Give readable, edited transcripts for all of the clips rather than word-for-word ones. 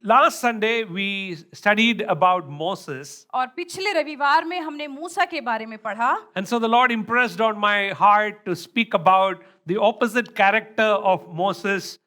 last Sunday we studied about Moses, और पिछले रविवार में हमने मूसा के बारे में पढ़ा and so the Lord impressed on my heart to speak about the opposite character of Moses,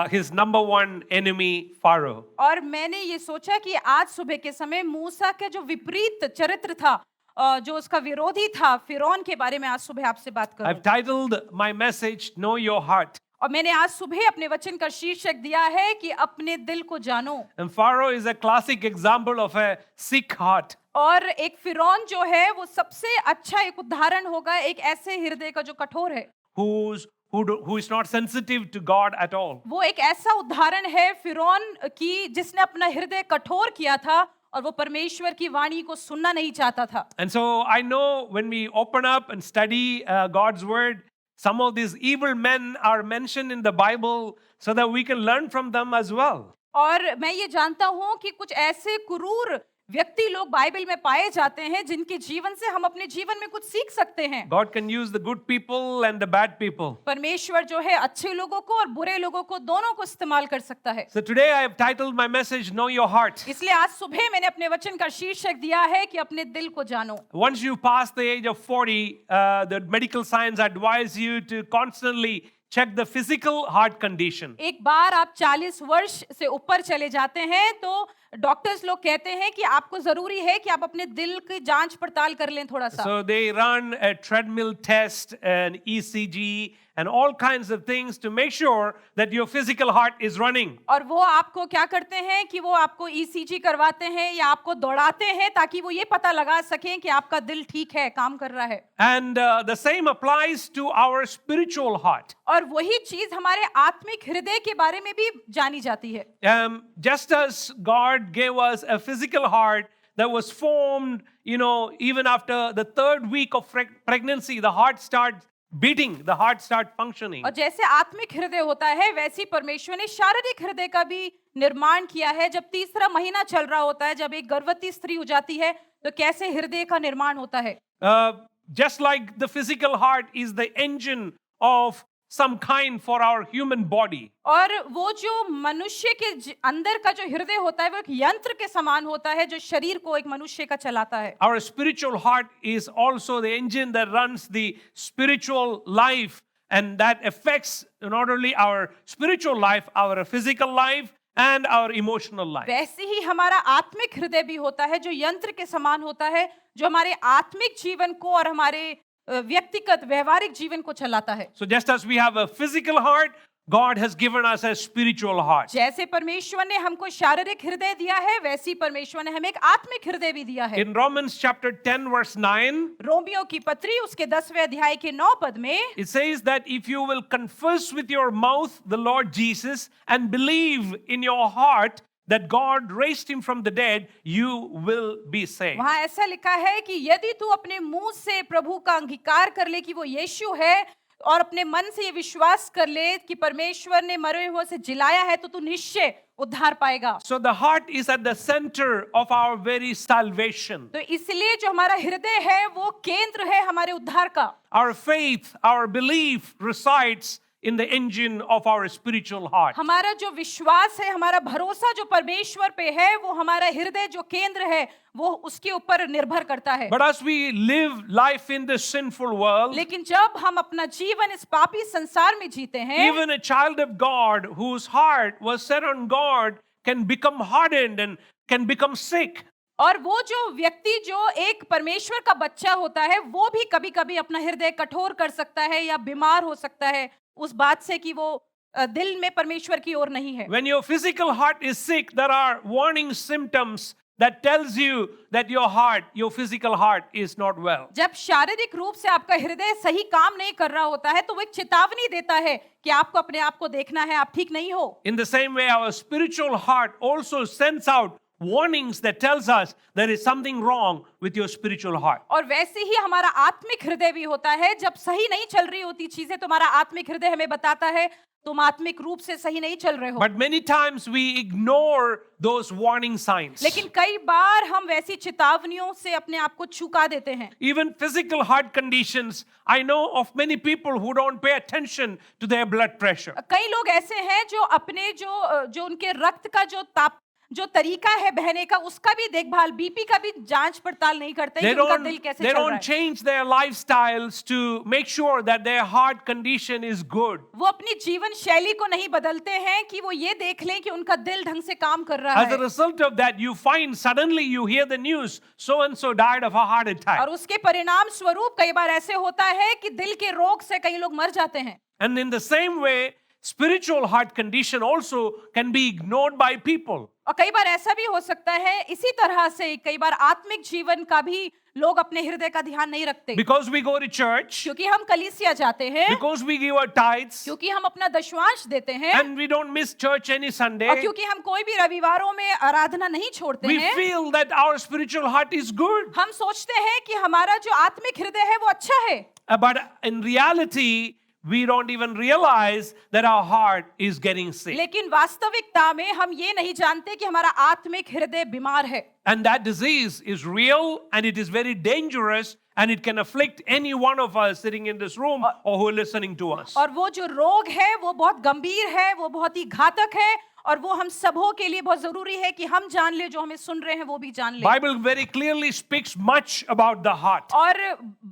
his number one enemy, Pharaoh. और मैंने ये सोचा कि आज सुबह के समय मूसा के जो विपरीत चरित्र था, जो उसका विरोधी था, फिरौन के बारे में आज सुबह आपसे बात करूं। I've titled my message, Know Your Heart. और मैंने आज सुबह अपने वचन का शीर्षक दिया है कि अपने दिल को जानो। And Pharaoh is a classic example of a sick heart. और एक फिरौन जो है वो सबसे अच्छा एक उदाहरण होगा एक ऐसे हृदय का जो कठोर है, Who is not sensitive to God at all. वो एक ऐसा उदाहरण है फिरौन की जिसने अपना हृदय कठोर किया था और वो परमेश्वर की वाणी को सुनना नहीं चाहता था। And so I know when we open up and study God's word, some of these evil men are mentioned in the Bible so that we can learn from them as well. और मैं ये जानता हूं कि कुछ ऐसे क्रूर व्यक्ति लोग बाइबल में पाए जाते हैं जिनके जीवन से हम अपने जीवन में कुछ सीख सकते हैं। God can use the good people and the bad people. परमेश्वर जो है अच्छे लोगों को और बुरे लोगों को दोनों को इस्तेमाल कर सकता है। So today I have titled my message, Know Your Heart. इसलिए आज सुबह मैंने अपने वचन का शीर्षक दिया है कि अपने दिल को जानो। Once you pass the age of 40, the medical science advise you to constantly check the physical heart condition. एक बार आप 40 वर्ष से ऊपर चले जाते हैं तो डॉक्टर्स लोग कहते हैं कि आपको जरूरी है कि आप अपने दिल की जांच पड़ताल कर लें थोड़ा सा। So they run a treadmill test and ECG and all kinds of things to make sure that your physical heart is running. और वो आपको क्या करते हैं कि वो आपको ECG करवाते हैं या आपको दौड़ाते हैं ताकि वो ये पता लगा सकें कि आपका दिल ठीक है, काम कर रहा है। And the same applies to our spiritual heart. और वही चीज हमारे आत्मिक हृदय के बारे में भी जानी जाती है। Just as God gave us a physical heart that was formed, even after the third week of pregnancy, the heart starts beating, the heart starts functioning. और जैसे आत्मिक हृदय होता है वैसे परमेश्वर ने शारीरिक हृदय का भी निर्माण किया है। जब तीसरा महीना चल रहा होता है, जब एक गर्भवती स्त्री हो जाती है तो कैसे हृदय का निर्माण होता है। Just like the physical heart is the engine of some kind for our human body. और वो जो मनुष्य के अंदर का जो हृदय होता है वो एक यंत्र के समान होता है जो शरीर को एक मनुष्य का चलाता है। Our spiritual heart is also the engine that runs the spiritual life, and that affects not only our spiritual life, our physical life and our emotional life. वैसे ही हमारा आत्मिक हृदय भी होता है जो यंत्र के समान होता है, जो हमारे आत्मिक जीवन को और हमारे व्यक्तिगत व्यवहारिक जीवन को चलाता है। So just as we have a physical heart, God has given us a spiritual heart. जैसे परमेश्वर ने हमको शारीरिक हृदय दिया है वैसे ही परमेश्वर ने हमें एक आत्मिक हृदय भी दिया है। In Romans chapter 10 verse 9, Romeo की पत्री उसके 10वें अध्याय के 9 पद में it says that if you will confess with your mouth the Lord Jesus and believe in your heart that God raised him from the dead, you will be saved. वहाँ ऐसा लिखा है कि यदि तू अपने मुंह से प्रभु का अंगीकार कर ले कि वो यीशु है और अपने मन से ये विश्वास कर ले कि परमेश्वर ने मरे हुए से जिलाया है तो तू निश्चय उद्धार पाएगा। So the heart is at the center of our very salvation. तो इसलिए जो हमारा हृदय है वो केंद्र है हमारे उद्धार का। Our faith, our belief resides in the engine of our spiritual heart. हमारा जो विश्वास है, हमारा भरोसा जो परमेश्वर पे है, वो हमारा हृदय जो केंद्र है वो उसके ऊपर निर्भर करता है। But as we live life in this sinful world, लेकिन जब हम अपना जीवन इस पापी संसार में जीते हैं, even a child of God whose heart was set on God can become hardened and can become sick. और वो जो व्यक्ति जो एक परमेश्वर का बच्चा होता है वो भी कभी-कभी अपना हृदय कठोर कर सकता है या बीमार हो सकता है उस बात से कि वो दिल में परमेश्वर की ओर नहीं है। When your physical heart is sick, there are warning symptoms that tells you that your physical heart is not well. जब शारीरिक रूप से आपका हृदय सही काम नहीं कर रहा होता है तो वो एक चेतावनी देता है कि आपको अपने आप को देखना है, आप ठीक नहीं हो। In the same way, our spiritual heart also sends out warnings that tells us there is something wrong with your spiritual heart. और वैसे ही हमारा आत्मिक हृदय भी होता है, जब सही नहीं चल रही होती चीजें तो हमारा आत्मिक हृदय हमें बताता है तुम आत्मिक रूप से सही नहीं चल रहे हो। But many times we ignore those warning signs. लेकिन कई बार हम वैसी चेतावनियों से अपने आप को चुका देते हैं। Even physical heart conditions, I know of many people who don't pay attention to their blood pressure. कई लोग ऐसे हैं जो अपने जो उनके रक्त का जो जो तरीका है बहने का उसका भी देखभाल, बीपी का भी जांच पड़ताल नहीं करते They कि उनका don't, दिल कैसे they चल रहा don't है। change their lifestyles to make sure that their heart condition is good. वो अपनी जीवन शैली को नहीं बदलते हैं कि वो ये देख लें कि उनका दिल ढंग से काम कर रहा As a है। result of that, you find suddenly you hear the news, so and so died of a heart attack. और उसके परिणाम स्वरूप कई बार ऐसे होता है कि दिल के रोग से कई लोग मर जाते हैं। And in the same way, spiritual heart condition also can be ignored by people. और कई बार ऐसा भी हो सकता है, इसी तरह से कई बार आत्मिक जीवन का भी लोग अपने हृदय का ध्यान नहीं रखते, Because we go to church, क्योंकि हम कलीसिया जाते हैं, because we give our tithes, क्योंकि हम अपना दशमांश देते हैं, and we don't miss church any और Sunday, क्योंकि हम कोई भी रविवारों में आराधना नहीं छोड़ते we हैं। feel that our spiritual heart is good. हम सोचते हैं कि हमारा जो आत्मिक हृदय है वो अच्छा है, But in reality, we don't even realize that our heart is getting sick. लेकिन वास्तविकता में हम ये नहीं जानते कि हमारा आत्मिक हृदय बीमार है। And that disease is real and it is very dangerous and it can afflict any one of us sitting in this room or who are listening to us. और वो जो रोग है वो बहुत गंभीर है, वो बहुत ही घातक है, और वो हम सबों के लिए बहुत जरूरी है कि हम जान ले, जो हमें सुन रहे हैं वो भी जान ले। Bible very clearly speaks much about the heart. और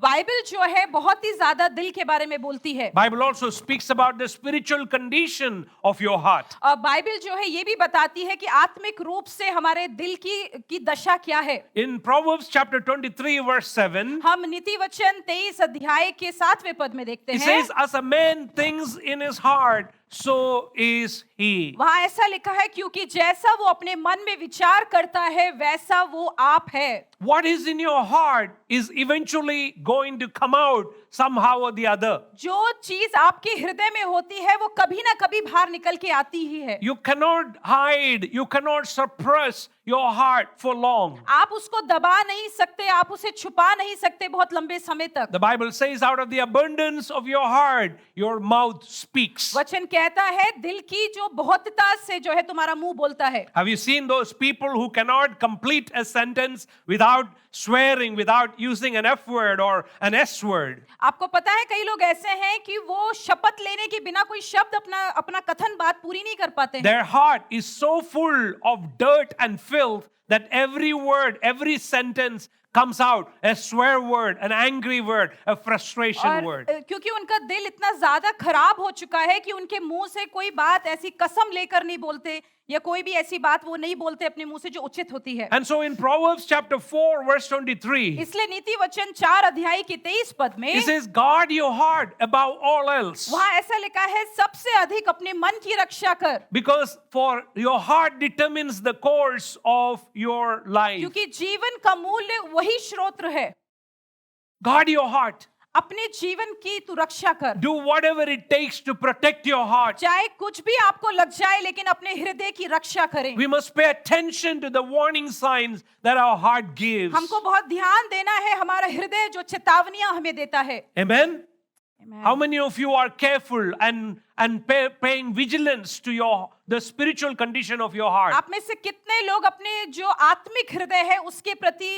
बाइबल जो है बहुत ही ज्यादा दिल के बारे में बोलती है। Bible also speaks about the spiritual condition of your heart. और बाइबल जो है ये भी बताती है कि आत्मिक रूप से हमारे दिल की दशा क्या है। In Proverbs chapter 23 verse 7, हम नीति वचन 23 अध्याय के 7वें पद में देखते it हैं, says, as a man thinks in his heart, so is he. वहां ऐसा लिखा है, क्योंकि जैसा वो अपने मन में विचार करता है वैसा वो आप है। What is in your heart is eventually going to come out somehow or the other. जो चीज आपके हृदय में होती है वो कभी ना कभी बाहर निकल के आती ही है। You cannot hide, you cannot suppress your heart for long. आप उसको दबा नहीं सकते, आप उसे छुपा नहीं सकते बहुत लंबे समय तक। The Bible says, out of the abundance of your heart, your mouth speaks. वचन कहता है दिल की जो बहुतता से जो है तुम्हारा मुंह बोलता है। Have you seen those people who cannot complete a sentence without swearing, without using an F word or an S word? आपको पता है कई लोग ऐसे हैं कि वो शपथ लेने के बिना कोई शब्द अपना कथन बात पूरी नहीं कर पाते हैं। Their heart is so full of dirt and filth that every word, every sentence comes out a swear word, an angry word, a frustration और word. क्योंकि उनका दिल इतना ज्यादा खराब हो चुका है कि उनके मुंह से कोई बात ऐसी कसम लेकर नहीं बोलते, या कोई भी ऐसी बात वो नहीं बोलते अपने मुंह से जो उचित होती है। And so in Proverbs chapter 4 verse 23, इसलिए नीति वचन 4 अध्याय के 23 पद में it says, guard your heart above all else. वहां ऐसा लिखा है, सबसे अधिक अपने मन की रक्षा कर, Because for your heart determines the course of your life. क्योंकि जीवन का मूल्य वही स्रोत है। Guard your heart. अपने जीवन की तू रक्षा कर, Do whatever it takes to protect your heart. चाहे कुछ भी आपको लग जाए लेकिन अपने हृदय की रक्षा करें। We must pay attention to the warning signs that our heart gives. हमको बहुत ध्यान देना है हमारा हृदय जो चेतावनियां हमें देता है। Amen? How many of you are careful and paying vigilance to the spiritual condition of your heart? आप में से कितने लोग अपने जो आत्मिक हृदय है उसके प्रति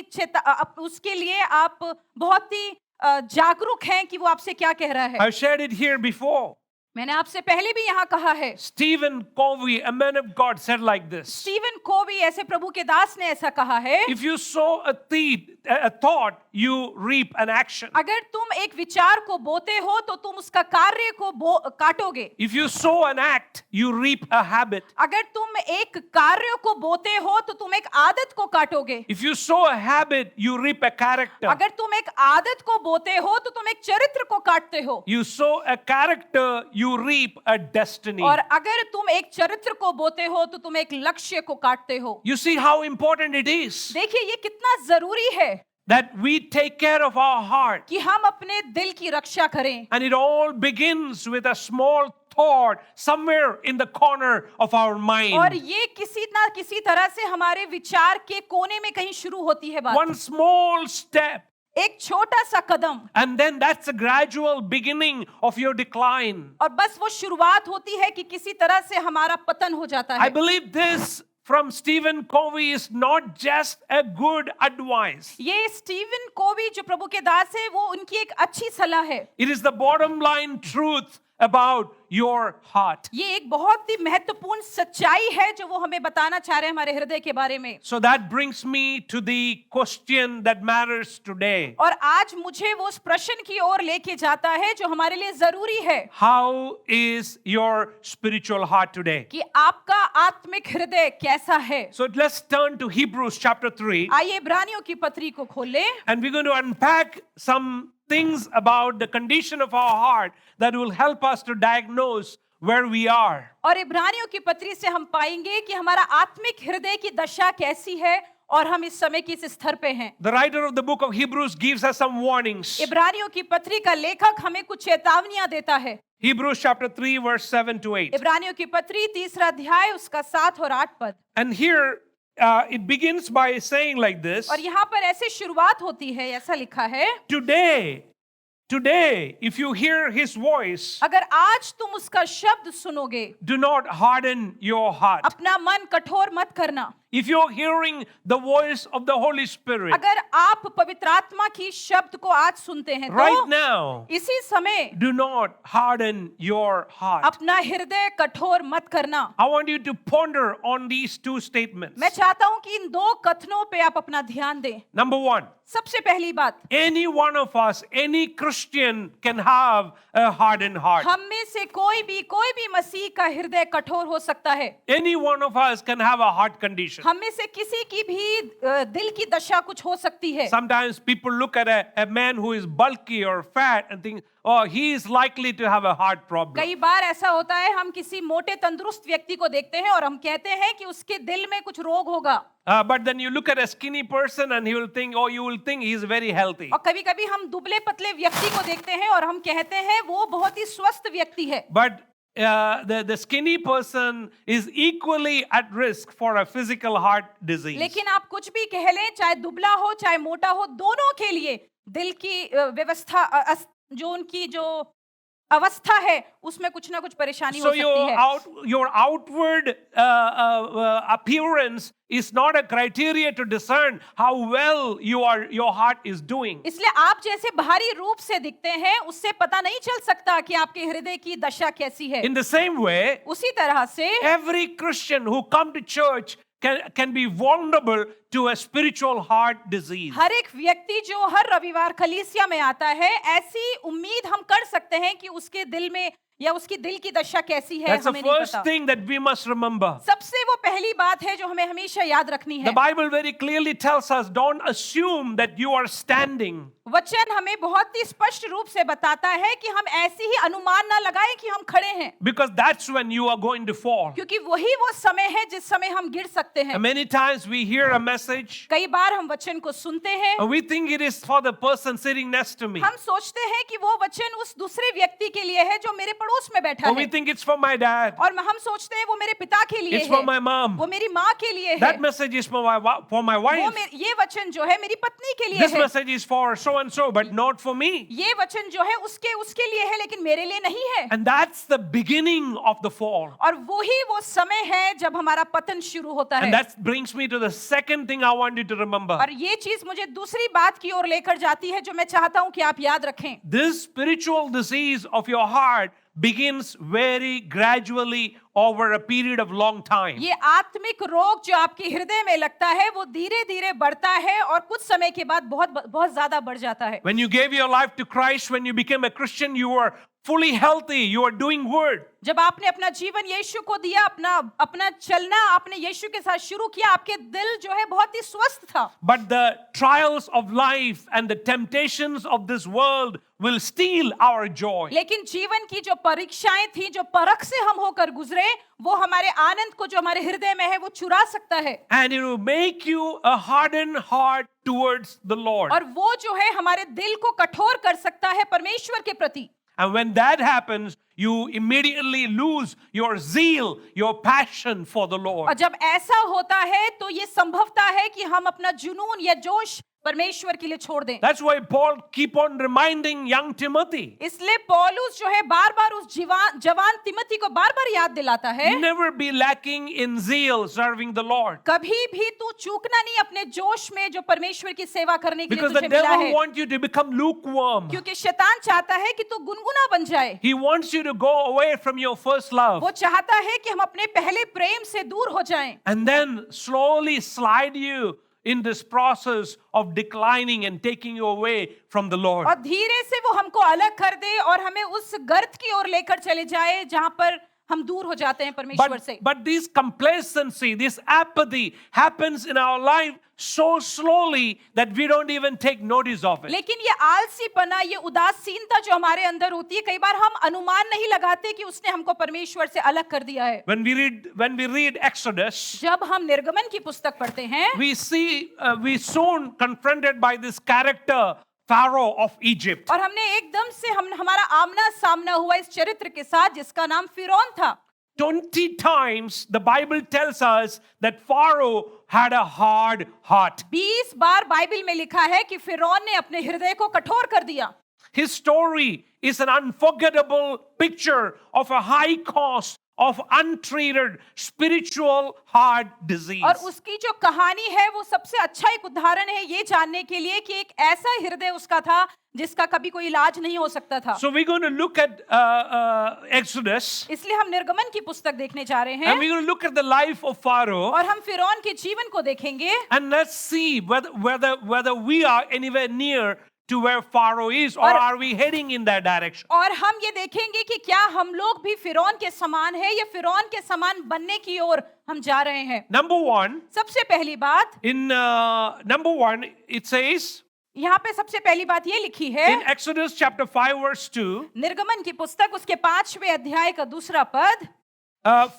उसके लिए आप बहुत ही जागरूक हैं कि वो आपसे क्या कह रहा है। I've shared it here before. मैंने आपसे पहले भी यहाँ कहा है। Stephen Covey, a man of God, said like this. Steven Covey ऐसे प्रभु के दास ने ऐसा कहा है, If you sow a thought, you reap an action. अगर तुम एक विचार को बोते हो तो तुम उसका कार्य को काटोगे। If you sow an act, you reap a habit. अगर तुम एक कार्य को बोते हो तो तुम एक आदत को काटोगे। If you sow a habit, you reap a character. अगर तुम एक आदत को बोते हो तो तुम एक चरित्र को काटते हो। You sow a character, you reap a destiny. और अगर तुम एक चरित्र को बोते हो तो तुम एक लक्ष्य को काटते हो। You see how important it is देखिए ये कितना जरूरी है that we take care of our heart. कि हम अपने दिल की रक्षा करें। And it all begins with a small thought somewhere in the corner of our और mind. ये किसी ना किसी तरह से हमारे विचार के कोने में कहीं शुरू होती है बात। One small step. एक छोटा सा कदम, And then that's a gradual beginning of your decline. और बस वो शुरुआत होती है कि किसी तरह से हमारा पतन हो जाता I है। believe this from Stephen Covey is not just a good advice. ये स्टीवन कोवी जो प्रभु के दास है वो उनकी एक अच्छी सलाह है। It is the bottom line truth about your heart. ये एक बहुत ही महत्वपूर्ण सच्चाई है जो वो हमें बताना चाह रहे हैं हमारे हृदय के बारे में। So that brings me to the question that matters today. और आज मुझे वो उस प्रश्न की ओर लेके जाता है जो हमारे लिए जरूरी है How is your spiritual heart today? कि आपका आत्मिक हृदय कैसा है। So let's turn to Hebrews chapter 3, आइए इब्रानियों की पत्री को खोलें and we're going to unpack some things about the condition of our heart that will help us to diagnose where we are. और इब्रानियों की पत्री से हम पाएंगे कि हमारा आत्मिक हृदय की दशा कैसी है और हम इस समय किस स्तर पे हैं। The writer of the book of Hebrews gives us some warnings. इब्रानियों की पत्री का लेखक हमें कुछ चेतावनियां देता है। Hebrews chapter 3 verse 7 to 8. इब्रानियों की पत्री 3 अध्याय उसका 7 और 8 पद। And here it begins by saying like this. और यहाँ पर ऐसे शुरुआत होती है, ऐसा लिखा है, Today, if you hear his voice, अगर आज तुम उसका शब्द सुनोगे, do not harden your heart. अपना मन कठोर मत करना। If you're hearing the voice of the Holy Spirit अगर आप पवित्र आत्मा की शब्द को आज सुनते हैं right तो now, इसी समय do not harden your heart. अपना हृदय कठोर मत करना। I want you to ponder on these two statements. मैं चाहता हूं कि इन दो कथनों पे आप अपना ध्यान दें। Number one, सबसे पहली बात, any one of us, any Christian can have a hardened heart. हम में से कोई भी मसीह का हृदय कठोर हो सकता है। Any one of us can have a heart condition. हम में से किसी की भी दिल की दशा कुछ हो सकती है। Sometimes people look at a man who is bulky or fat and think, oh, he is likely to have a heart problem. कई बार ऐसा होता है, हम किसी मोटे तंदुरुस्त व्यक्ति को देखते हैं और हम कहते हैं कि उसके दिल में कुछ रोग होगा। But then you look at a skinny person and you will think he is very healthy. और कभी-कभी हम दुबले पतले व्यक्ति को देखते हैं और हम कहते हैं वो बहुत ही स्वस्थ व्यक्ति है। But the skinny person is equally at risk for a physical heart disease. लेकिन आप कुछ भी कह लें, चाहे दुबला हो चाहे मोटा हो, दोनों के लिए दिल की व्यवस्था जो उनकी जो अवस्था है उसमें कुछ ना कुछ परेशानी हो So सकती है। your outward appearance is not a criteria to discern how well your heart is doing. इसलिए आप जैसे बाहरी रूप से दिखते हैं उससे पता नहीं चल सकता कि आपके हृदय की दशा कैसी है। In the same way, उसी तरह से every Christian who come to church can be vulnerable to a spiritual heart disease. हर एक व्यक्ति जो हर रविवार कलीसिया में आता है, ऐसी उम्मीद हम कर सकते हैं कि उसके दिल में या उसकी दिल की दशा कैसी है, That's the हमें नहीं first पता। thing that we must remember. सबसे वो पहली बात है जो हमें हमेशा याद रखनी है। The Bible very clearly tells us, don't assume that you are standing. वचन हमें बहुत ही स्पष्ट रूप से बताता है कि हम ऐसी ही अनुमान ना लगाएं कि हम खड़े हैं, Because that's when you are going to fall. क्योंकि वही वो समय है जिस समय हम गिर सकते हैं। And many times we hear a message कई बार हम वचन को सुनते हैं, and we think it is for the person sitting next to me. हम सोचते हैं कि वो वचन उस दूसरे व्यक्ति के लिए है जो मेरे पड़ोस में बैठा Or we है, think it's for my dad. और हम सोचते हैं वो मेरे पिता के लिए It's for है, my mom. वो मेरी माँ के लिए है, That message is for my wife. ये वचन जो है मेरी पत्नी के लिए This है, message is for so and so, but not for me. ये वचन जो है उसके लिए है लेकिन मेरे लिए नहीं है। And that's the beginning of the fall. और वही वो समय है जब हमारा पतन शुरू होता And है। that brings me to the second thing I want you to remember. और ये चीज मुझे दूसरी बात की ओर लेकर जाती है जो मैं चाहता हूं कि आप याद रखें। This spiritual disease of your heart begins very gradually over a period of long time. ये आत्मिक रोग जो आपके हृदय में लगता है वो धीरे धीरे बढ़ता है और कुछ समय के बाद बहुत ज्यादा बढ़ जाता है। When you gave your life to Christ, when you became a Christian, you were fully healthy, you are doing good. जब आपने अपना जीवन यीशु को दिया, अपना चलना आपने यीशु के साथ शुरू किया, आपके दिल जो है बहुत ही स्वस्थ था। But the trials of life and the temptations of this world will steal our joy. लेकिन जीवन की जो परीक्षाएं थी, जो परख से हम होकर गुजरे, वो हमारे आनंद को जो हमारे हृदय में है वो चुरा सकता है। And it will make you a hardened heart towards the Lord. और वो जो है हमारे दिल को कठोर कर सकता है परमेश्वर के प्रति। And when that happens, you immediately lose your zeal, your passion for the Lord. और जब ऐसा होता है तो ये संभवता है कि हम अपना जुनून या जोश परमेश्वर के लिए छोड़ दें। That's why Paul keep on reminding young Timothy. इसलिए पौलुस जो है बार-बार उस जवान तिमोथी को बार-बार याद दिलाता है, Never be lacking in zeal serving the Lord. कभी भी तू चूकना नहीं अपने जोश में जो परमेश्वर की सेवा करने के लिए Because the तुझे मिला devil है, wants you to become lukewarm. क्योंकि शैतान चाहता है कि तू गुनगुना बन जाए। He wants you to go away from your first love वो चाहता है कि हम अपने पहले प्रेम से दूर हो जाएं and then slowly slide you in this process of declining and taking you away from the Lord. और धीरे से वो हमको अलग कर दे और हमें उस गर्त की ओर लेकर चले जाए जहां पर हम दूर हो जाते हैं परमेश्वर से। But this complacency, this apathy happens in our life so slowly that we don't even take notice of it. लेकिन ये आलसीपना, ये उदासीनता जो हमारे अंदर होती है, कई बार हम अनुमान नहीं लगाते कि उसने हमको परमेश्वर से अलग कर दिया है। When we read Exodus, जब हम निर्गमन की पुस्तक पढ़ते हैं, we soon confronted by this character Pharaoh of Egypt. और हमने एकदम से हमारा आमना सामना हुआ इस चरित्र के साथ जिसका नाम फिरौन था। 20 times the Bible tells us that Pharaoh had a hard heart. 20 bar Bible में लिखा है कि फिरौन ने अपने हृदय को कठोर कर दिया। His story is an unforgettable picture of a high cost of untreated spiritual heart disease. और उसकी जो कहानी है वो सबसे अच्छा एक उदाहरण है ये जानने के लिए कि एक ऐसा हृदय उसका था जिसका कभी कोई इलाज नहीं हो सकता था। So we're going to look at Exodus. इसलिए हम निर्गमन की पुस्तक देखने जा रहे And हैं we're going to look at the life of Pharaoh. और हम फिरौन के जीवन को देखेंगे And let's see whether we are anywhere near to where Pharaoh is, or are we heading in that direction? और हम ये देखेंगे कि क्या हम लोग भी फिरौन के समान है या फिरौन के समान बनने की ओर हम जा रहे हैं। Number one, सबसे पहली बात in number one, it says यहाँ पे सबसे पहली बात ये लिखी है in Exodus chapter 5 verse 2, निर्गमन की पुस्तक उसके 5वें अध्याय का दूसरा पद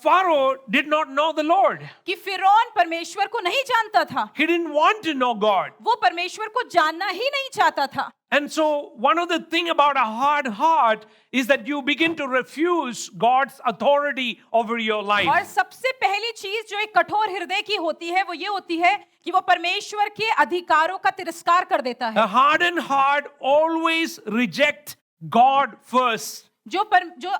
Pharaoh did not know the Lord. कि फिरौन परमेश्वर को नहीं जानता था। He didn't want to know God. वो परमेश्वर को जानना ही नहीं चाहता था। And so one of the thing about a hard heart is that you begin to refuse God's authority over your और life. सबसे पहली चीज जो एक कठोर हृदय की होती है वो ये होती है कि वो परमेश्वर के अधिकारों का तिरस्कार कर देता है। A hardened heart always reject God first. जो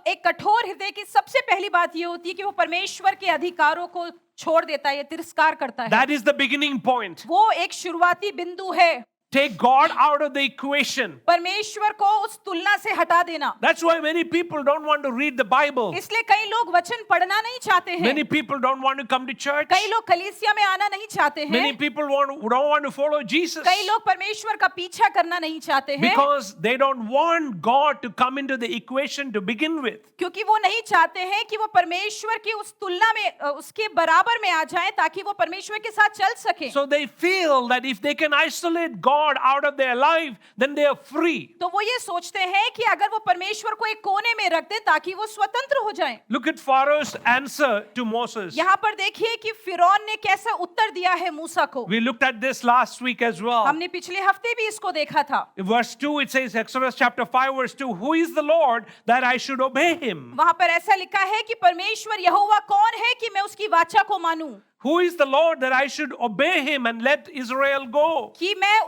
एक कठोर हृदय की सबसे पहली बात ये होती है कि वो परमेश्वर के अधिकारों को छोड़ देता है या तिरस्कार करता है। That is the beginning point. वो एक शुरुआती बिंदु है। Take God out of the equation. परमेश्वर को उस तुलना से हटा देना। That's why many people don't want to read the Bible. इसलिए कई लोग वचन पढ़ना नहीं चाहते हैं। Many people don't want to come to church. कई लोग कलीसिया में आना नहीं चाहते हैं। Many people don't want to follow Jesus. कई लोग परमेश्वर का पीछा करना नहीं चाहते हैं। Because they don't want God to come into the equation to begin with. क्योंकि वो नहीं चाहते हैं कि वो परमेश्वर की उस तुलना में उसके बराबर में आ जाएं ताकि वो परमेश्वर के साथ चल सके। So they feel that if they can isolate God out of their life, then they are free. तो वो ये सोचते हैं कि अगर वो परमेश्वर को एक कोने में रख दें ताकि वो स्वतंत्र हो जाएं। Look at Pharaoh's answer to Moses. यहाँ पर देखिए कि फिरौन ने कैसा उत्तर दिया है मूसा को। We looked at this last week as well. हमने पिछले हफ्ते भी इसको देखा था। In verse 2 it says, Exodus chapter 5 verse 2, who is the Lord that I should obey him? वहाँ पर ऐसा लिखा है कि परमेश्वर यहोवा कौन है कि मैं उसकी वाचा को मानूं। Who is the Lord that I should obey him and let Israel go? कि मैं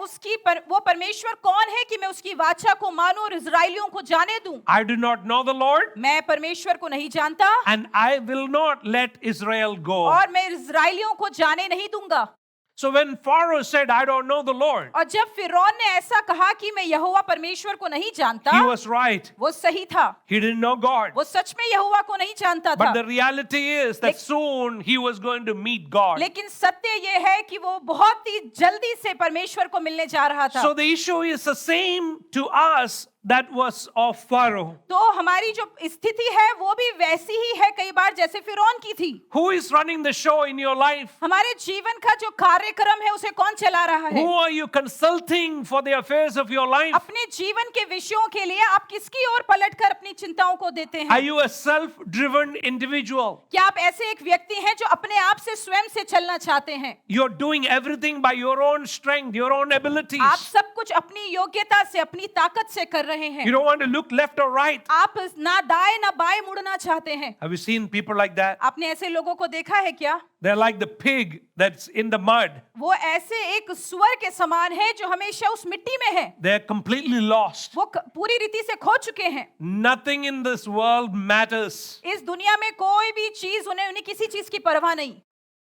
वो परमेश्वर कौन है कि मैं उसकी वाचा को मानूं और इजराइलियों को जाने दूं। I do not know the Lord, मैं परमेश्वर को नहीं जानता and I will not let Israel go. और मैं इजराइलियों को जाने नहीं दूंगा। So when Pharaoh said, I don't know the Lord, और जब फिरौन ने ऐसा कहा कि मैं यहोवा परमेश्वर को नहीं जानता, he was right. वो सही था। He didn't know God. वो सच में यहोवा को नहीं जानता था। But the reality is that soon he was going to meet God. लेकिन सत्य ये है कि वो बहुत ही जल्दी से परमेश्वर को मिलने जा रहा था। So the issue is the same to us that was of Pharaoh. तो हमारी जो स्थिति है वो भी वैसी ही है कई बार जैसे फिरौन की थी। Who is running the show in your life? हमारे जीवन का जो कार्यक्रम है उसे कौन चला रहा है? Who are you consulting for the affairs of your life? अपने जीवन के विषयों के लिए आप किसकी ओर पलटकर अपनी चिंताओं को देते हैं? Are you a self-driven individual? क्या आप ऐसे एक व्यक्ति हैं जो अपने आप से स्वयं से चलना चाहते हैं? You're doing everything by your own strength, your own abilities. आप सब कुछ अपनी योग्यता से, अपनी ताकत से कर रहे हैं। You don't want to look left or right. आप ना दाएं ना बाएं मुड़ना चाहते हैं। Have you seen people like that? आपने ऐसे लोगों को देखा है क्या? They're like the pig that's in the mud. वो ऐसे एक सुअर के समान है जो हमेशा उस मिट्टी में है। They're completely lost. वो पूरी रीति से खो चुके हैं। Nothing in this world matters. इस दुनिया में कोई भी चीज उन्हें किसी चीज की परवाह नहीं।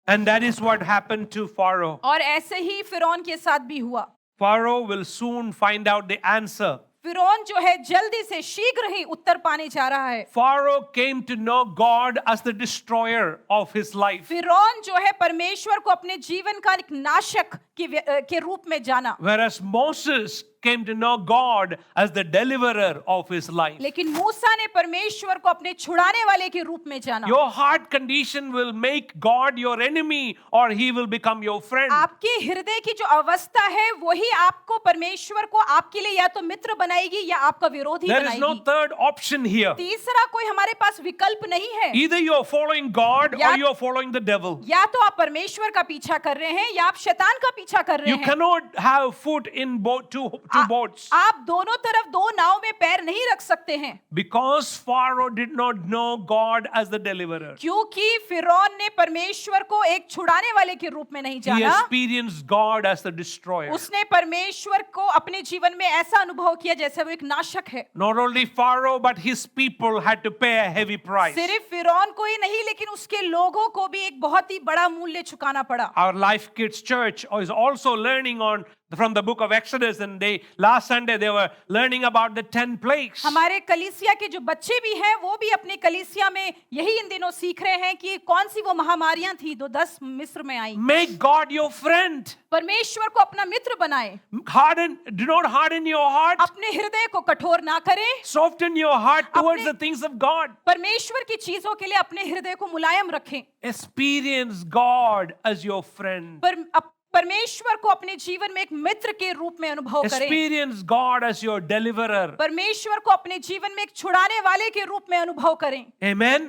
And that is what happened to Pharaoh. और ऐसे ही फिरौन के साथ भी हुआ। Pharaoh will soon find out the answer फिरौन जो है जल्दी से शीघ्र ही उत्तर पाने जा रहा है। Pharaoh came to know God as the destroyer of his life, फिरौन जो है परमेश्वर को अपने जीवन का एक नाशक के रूप में जाना, whereas Moses came to know God as the deliverer of his life. लेकिन मूसा ने परमेश्वर को अपने छुड़ाने वाले के रूप में जाना। Your heart condition will make God your enemy or he will become your friend. आपके हृदय की जो अवस्था है वही आपको परमेश्वर को आपके लिए या तो मित्र बनाएगी या आपका विरोधी There is no बनाएगी। third option here. तीसरा कोई हमारे पास विकल्प नहीं है। Either you are following God or या- you are following the devil. या तो आप परमेश्वर का पीछा कर रहे हैं या आप शैतान का पीछा कर रहे You हैं। cannot have foot in both two boats. आप दोनों तरफ दो नाव में पैर नहीं रख सकते हैं, Because Pharaoh did not know God as the deliverer. क्योंकि फिरौन ने परमेश्वर को एक छुड़ाने वाले के रूप में नहीं He जाना। experienced God as the destroyer. उसने परमेश्वर को अपने जीवन में ऐसा अनुभव किया जैसे वो एक नाशक है। Not only Pharaoh but his people had to pay a heavy price. सिर्फ फिरौन को ही नहीं लेकिन उसके लोगों को भी एक बहुत ही बड़ा मूल्य चुकाना पड़ा। Our Life Kids Church is also learning from the book of Exodus, and last Sunday they were learning about the 10 plagues. हमारे कलीसिया के जो बच्चे भी हैं वो भी अपनी कलीसिया में यही इन दिनों सीख रहे हैं कि कौन सी वो महामारियां थी जो 10 मिस्र में आई। Make God your friend. परमेश्वर को अपना मित्र बनाए, Do not harden your heart. अपने हृदय को कठोर ना करें, Soften your heart towards अपने- the things of God. परमेश्वर की चीजों के लिए अपने हृदय को मुलायम रखें। Experience God as your friend. परमेश्वर को अपने जीवन में एक मित्र के रूप में अनुभव करें। Experience God as your deliverer. परमेश्वर को अपने जीवन में एक छुड़ाने वाले के रूप में अनुभव करें। Amen.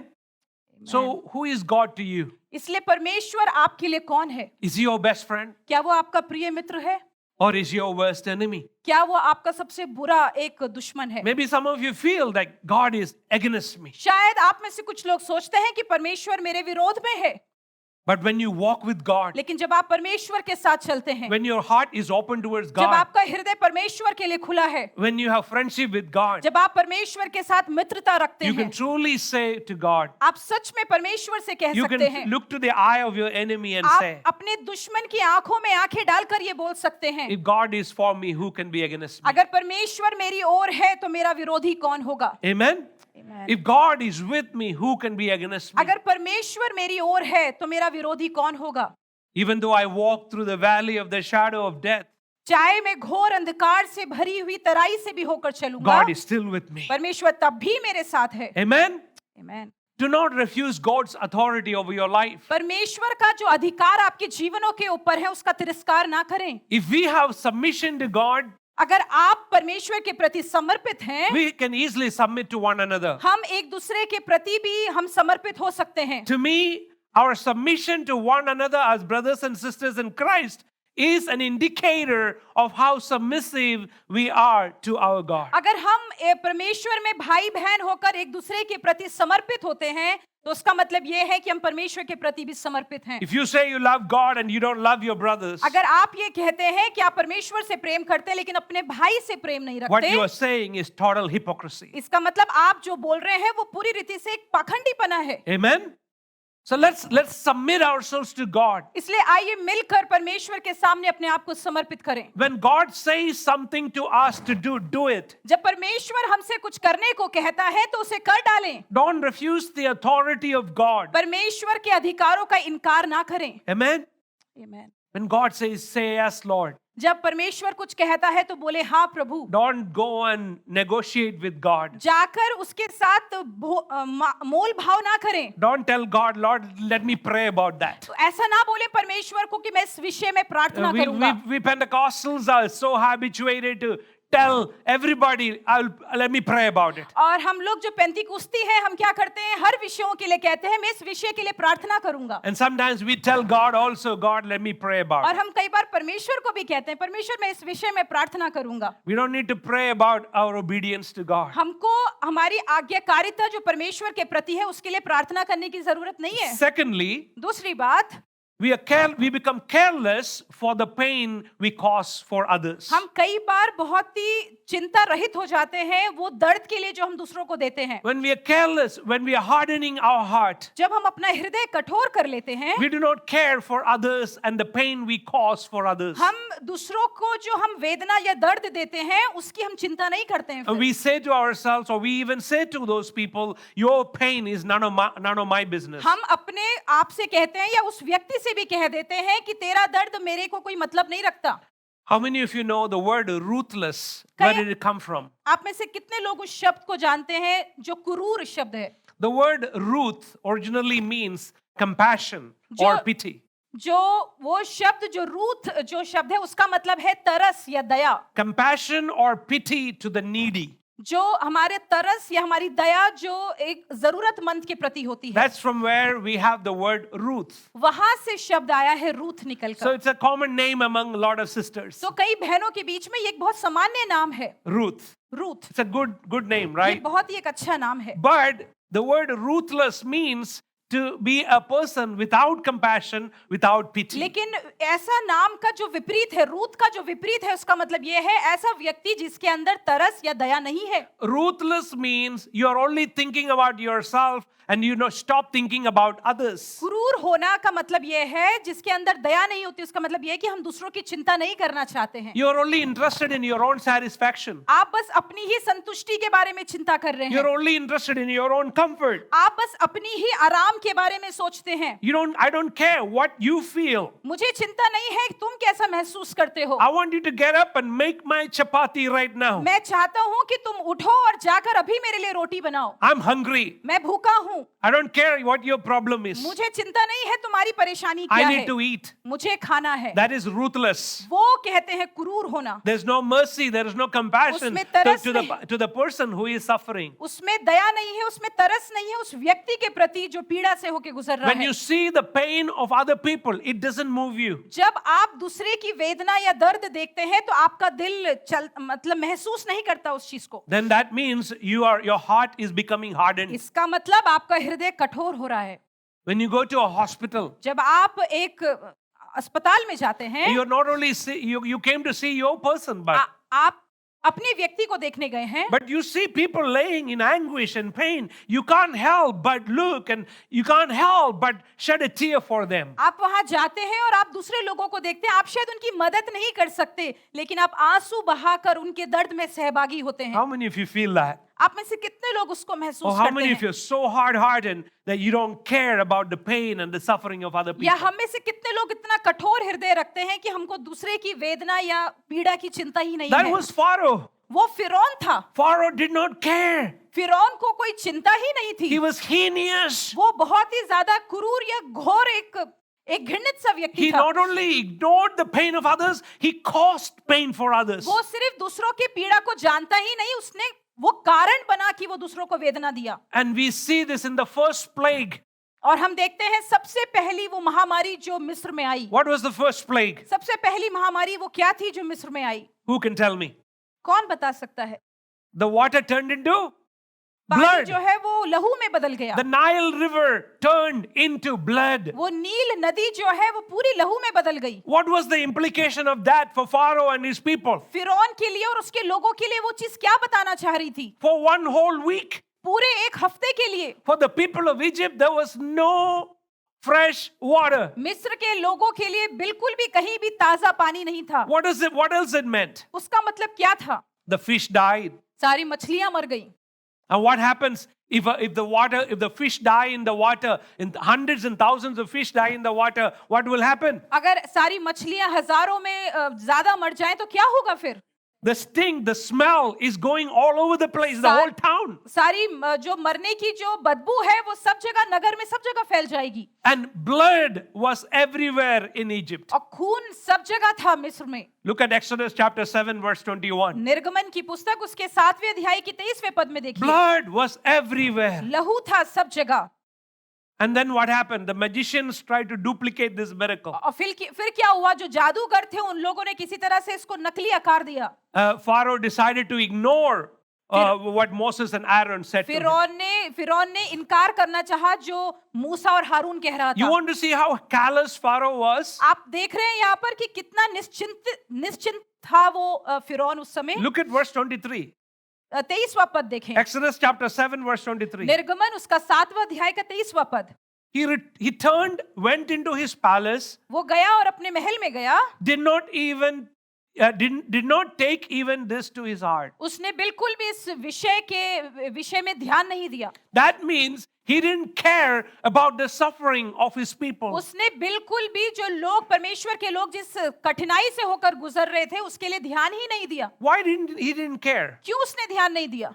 So who is God to you? इसलिए परमेश्वर आपके लिए कौन है? Is he your best friend क्या वो आपका प्रिय मित्र है? or is he your worst enemy? क्या वो आपका सबसे बुरा एक दुश्मन है? Maybe some of you feel that God is against me. शायद आप में से कुछ लोग सोचते हैं कि परमेश्वर मेरे विरोध में है, But when you walk with God, लेकिन जब आप परमेश्वर के साथ चलते हैं, when your heart is open towards जब God, आपका हृदय परमेश्वर के लिए खुला है, when you have friendship with God, जब आप परमेश्वर के साथ मित्रता रखते you हैं, can truly say to God, आप सच में परमेश्वर से कह you सकते can हैं, look to the eye of your enemy and say, आप अपने दुश्मन की आंखों में आंखें डालकर ये बोल सकते हैं, if God is for me, who can be against me? अगर परमेश्वर मेरी ओर है तो मेरा विरोधी कौन होगा? Amen? Amen. If God is with me, who can be against me? अगर परमेश्वर मेरी ओर है तो मेरा विरोधी कौन होगा? Even though I walk through the valley of the shadow of death, चाहे मैं घोर अंधकार से भरी हुई तराई से भी होकर चलूंगा, God is still with me. परमेश्वर तब भी मेरे साथ है। Amen? Amen. Do not refuse God's authority over your life. परमेश्वर का जो अधिकार आपके जीवनों के ऊपर है उसका तिरस्कार ना करें। If we have submission to God, अगर आप परमेश्वर के प्रति समर्पित हैं, we can easily submit to one another. हम एक दूसरे के प्रति भी हम समर्पित हो सकते हैं। To me, our submission to one another as brothers and sisters in Christ is an indicator of how submissive we are to our God. अगर हम परमेश्वर में भाई बहन होकर एक दूसरे के प्रति समर्पित होते हैं तो उसका मतलब ये है कि हम परमेश्वर के प्रति भी समर्पित हैं। If you say you love God and you don't love your brothers, अगर आप ये कहते हैं कि आप परमेश्वर से प्रेम करते हैं लेकिन अपने भाई से प्रेम नहीं what रखते, you are saying is total hypocrisy. इसका मतलब आप जो बोल रहे हैं वो पूरी रीति से एक पाखंडीपना है। Amen? So let's submit ourselves to God. इसलिए आइए मिलकर परमेश्वर के सामने अपने आप को समर्पित करें। When God says something to us to do it. जब परमेश्वर हमसे कुछ करने को कहता है तो उसे कर डालें। Don't refuse the authority of God. परमेश्वर के अधिकारों का इनकार ना करें। Amen? Amen. When God says, say yes, Lord. जब परमेश्वर कुछ कहता है तो बोले हाँ प्रभु। Don't go and negotiate with God. जाकर उसके साथ मोल भाव ना करें। Don't tell God, Lord, let me pray about that. तो ऐसा ना बोले परमेश्वर को कि मैं इस विषय में प्रार्थना करूंगा। We Pentecostals are so habituated to tell everybody, let me pray about it. और हम लोग जो पेंतीकुस्ती हैं हम क्या करते हैं, हर विषयों के लिए कहते हैं मैं इस विषय के लिए प्रार्थना करूंगा। And sometimes we tell God also, God, let me pray about और it. हम कई बार परमेश्वर को भी कहते हैं परमेश्वर मैं इस विषय में प्रार्थना करूंगा। We don't need to pray about our obedience to God. हमको हमारी आज्ञाकारिता जो परमेश्वर के प्रति है उसके लिए प्रार्थना करने की जरूरत नहीं है। Secondly, दूसरी बात, we become careless for the pain we cause for others. हम कई बार बहुत ही चिंता रहित हो जाते हैं वो दर्द के लिए जो हम दूसरों को देते हैं। When we are careless, when we are hardening our heart, जब हम अपना हृदय कठोर कर लेते हैं, we do not care for others and the pain we cause for others. हम दूसरों को जो हम वेदना या दर्द देते हैं उसकी हम चिंता नहीं करते हैं फिर। We say to ourselves, or we even say to those people, your pain is none of my business. हम अपने आप से कहते हैं या उस व्यक्ति से भी कह देते हैं कि तेरा दर्द मेरे को कोई मतलब नहीं रखता। How many of you know the word ruthless? Where did it come from? आप में से कितने लोग उस शब्द को जानते हैं जो क्रूर शब्द है? The word ruth originally means compassion or pity. जो वो शब्द जो रूथ जो शब्द है उसका मतलब है तरस या दया। Compassion or pity to the needy. जो हमारे तरस या हमारी दया जो एक जरूरतमंद के प्रति होती है। That's from where we have the word Ruth. वहां से शब्द आया है रूथ निकलकर। So it's a common name among a lot of sisters. तो कई बहनों के बीच में ये एक बहुत सामान्य नाम है Ruth. Ruth. It's a good name, ये right? बहुत ही एक अच्छा नाम है। But the word ruthless means to be a person without compassion, without pity. लेकिन ऐसा नाम का जो विपरीत है, रूथ का जो विपरीत है, उसका मतलब ये है ऐसा व्यक्ति जिसके अंदर तरस या दया नहीं है। Ruthless means you are only thinking about yourself and stop thinking about others. क्रूर होना का मतलब ये है जिसके अंदर दया नहीं होती, उसका मतलब ये है कि हम दूसरों की चिंता नहीं करना चाहते हैं। You are only interested in your own satisfaction. आप बस अपनी ही संतुष्टि के बारे में चिंता कर रहे You हैं। are only interested in your own comfort. आप बस अपनी ही आराम के बारे में सोचते हैं। I don't care what you feel. मुझे चिंता नहीं है कि तुम कैसा महसूस करते हो। I want you to get up and make my chapati right now. मैं चाहता हूँ कि तुम उठो और जाकर अभी मेरे लिए रोटी बनाओ। I'm hungry. मैं भूखा हूँ। I don't care what your problem is. मुझे चिंता नहीं है तुम्हारी परेशानी I क्या need है। to eat. मुझे खाना है। That is ruthless. वो कहते हैं क्रूर होना। There's no mercy, there is no compassion उसमें तरस to the person who is suffering. उसमें दया नहीं है, उसमें तरस नहीं है उस व्यक्ति के प्रति जो पीड़ा से होके गुजर रहा When है। you see the pain of other people, it doesn't move you. जब आप दूसरे की वेदना या दर्द देखते हैं तो आपका दिल मतलब महसूस नहीं करता उस चीज को। Then that means your heart is becoming hardened. इसका मतलब आपका हृदय कठोर हो रहा है। When you go to a hospital, जब आप एक अस्पताल में जाते हैं, you're not only you came to see your person, but आप अपने व्यक्ति को देखने गए हैं, but you see people laying in anguish and pain. You can't help but look, and you can't help but shed a tear for them. आप वहां जाते हैं और आप दूसरे लोगों को देखते हैं, आप शायद उनकी मदद नहीं कर सकते, लेकिन आप आंसू बहाकर उनके दर्द में सहभागी होते हैं। How many of you feel that? आप में से कितने लोग उसको Or महसूस how करते many of you हैं? are so hard-hearted that you don't care about the pain and the suffering of other या people? हम में से कितने लोग इतना कठोर हृदय रखते हैं कि हमको दूसरे की वेदना या पीड़ा की चिंता ही नहीं That है। was Pharaoh. वो फिरौन था। Pharaoh did not care. फिरौन को कोई चिंता ही नहीं He थी। was heinous. वो बहुत ही ज्यादा क्रूर या घोर एक घृणित सा व्यक्ति He था। not only ignored the pain of others, he caused pain for others. वो सिर्फ दूसरों की पीड़ा को जानता ही नहीं, उसने वो कारण बना कि वो दूसरों को वेदना दिया। And we see this in the first plague. और हम देखते हैं सबसे पहली वो महामारी जो मिस्र में आई। What was the first plague? सबसे पहली महामारी वो क्या थी जो मिस्र में आई? Who can tell me? कौन बता सकता है? The water turned into पानी blood. जो है वो लहू में बदल गया। The Nile River turned into blood. वो नील नदी जो है वो पूरी लहू में बदल गई। What was the implication of that for Pharaoh and his people? फिरौन के लिए और उसके लोगों के लिए वो चीज क्या बताना चाह रही थी? For one whole week, पूरे एक हफ्ते के लिए for the people of Egypt, there was no fresh water. मिस्र के लोगों के लिए बिल्कुल भी कहीं भी ताजा पानी नहीं था। What else it meant? उसका मतलब क्या था? The fish died. सारी मछलियां मर गई। And what happens if the fish die in the water, and hundreds and thousands of fish die in the water, what will happen? अगर सारी मछलियां हजारों में ज्यादा मर जाएं तो क्या होगा फिर? The stink, the smell is going all over the place, the whole town. सारी जो मरने की जो बदबू है वो सब जगह नगर में सब जगह फैल जाएगी। And blood was everywhere in Egypt. और खून सब जगह था मिस्र में। Look at Exodus chapter 7 verse 21. निर्गमन की पुस्तक उसके 7वें अध्याय की 23वें पद में देखिए। Blood was everywhere. लहू था सब जगह। And then what happened? The magicians tried to duplicate this miracle. और फिर क्या हुआ? जो जादूगर थे उन लोगों ने किसी तरह से इसको नकली आकार दिया। Pharaoh decided to ignore what Moses and Aaron said to him. फिरौन ने इनकार करना चाहा जो मूसा और हारून कह रहा You था। want to see how callous Pharaoh was? आप देख रहे हैं यहाँ पर कि कितना निश्चिंत था वो फिरौन उस समय। Look at verse 23. 23वां पद देखें। Exodus chapter 7 verse 23. निर्गमन उसका 7वां अध्याय का 23वां पद। he turned, went into his palace, वो गया और अपने महल में गया, did not take even this to his heart. उसने बिल्कुल भी इस विषय में ध्यान नहीं दिया. That means he didn't care about the suffering of his people. उसने बिल्कुल भी जो लोग, परमेश्वर के लोग जिस कठिनाई से होकर गुजर रहे थे, उसके लिए ध्यान ही नहीं दिया. Why he didn't care? क्यों उसने ध्यान नहीं दिया?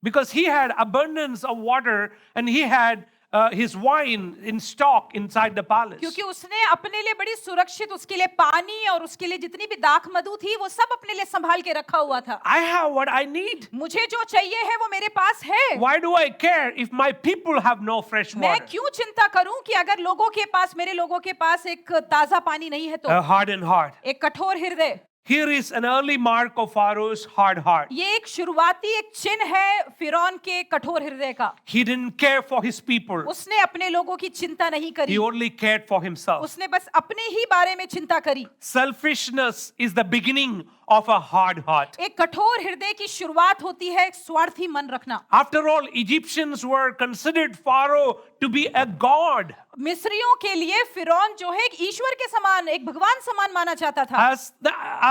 Because he had abundance of water and he had his wine in stock inside the palace. क्योंकि उसने अपने लिए बड़ी सुरक्षित, उसके लिए पानी और उसके लिए जितनी भी दाख मधु थी, वो सब अपने लिए संभाल के रखा हुआ था. I have what I need. मुझे जो चाहिए है वो मेरे पास है. Why do I care if my people have no fresh मैं water? क्यों चिंता करूं कि अगर लोगों के पास, मेरे लोगों के पास एक ताजा पानी नहीं है तो. A hardened heart. एक कठोर हृदय. Here is an early mark of Pharaoh's hard heart. ये एक शुरुआती एक चिन्ह है फिरौन के कठोर हृदय का. He didn't care for his people. उसने अपने लोगों की चिंता नहीं करी. He only cared for himself. उसने बस अपने ही बारे में चिंता करी. Selfishness is the beginning of a hard heart. एक कठोर हृदय की शुरुआत होती है एक स्वार्थी मन रखना. After all, Egyptians were considered Pharaoh to be a god. मिस्रियों के लिए फिरौन जो है एक ईश्वर के समान, एक भगवान समान माना जाता था.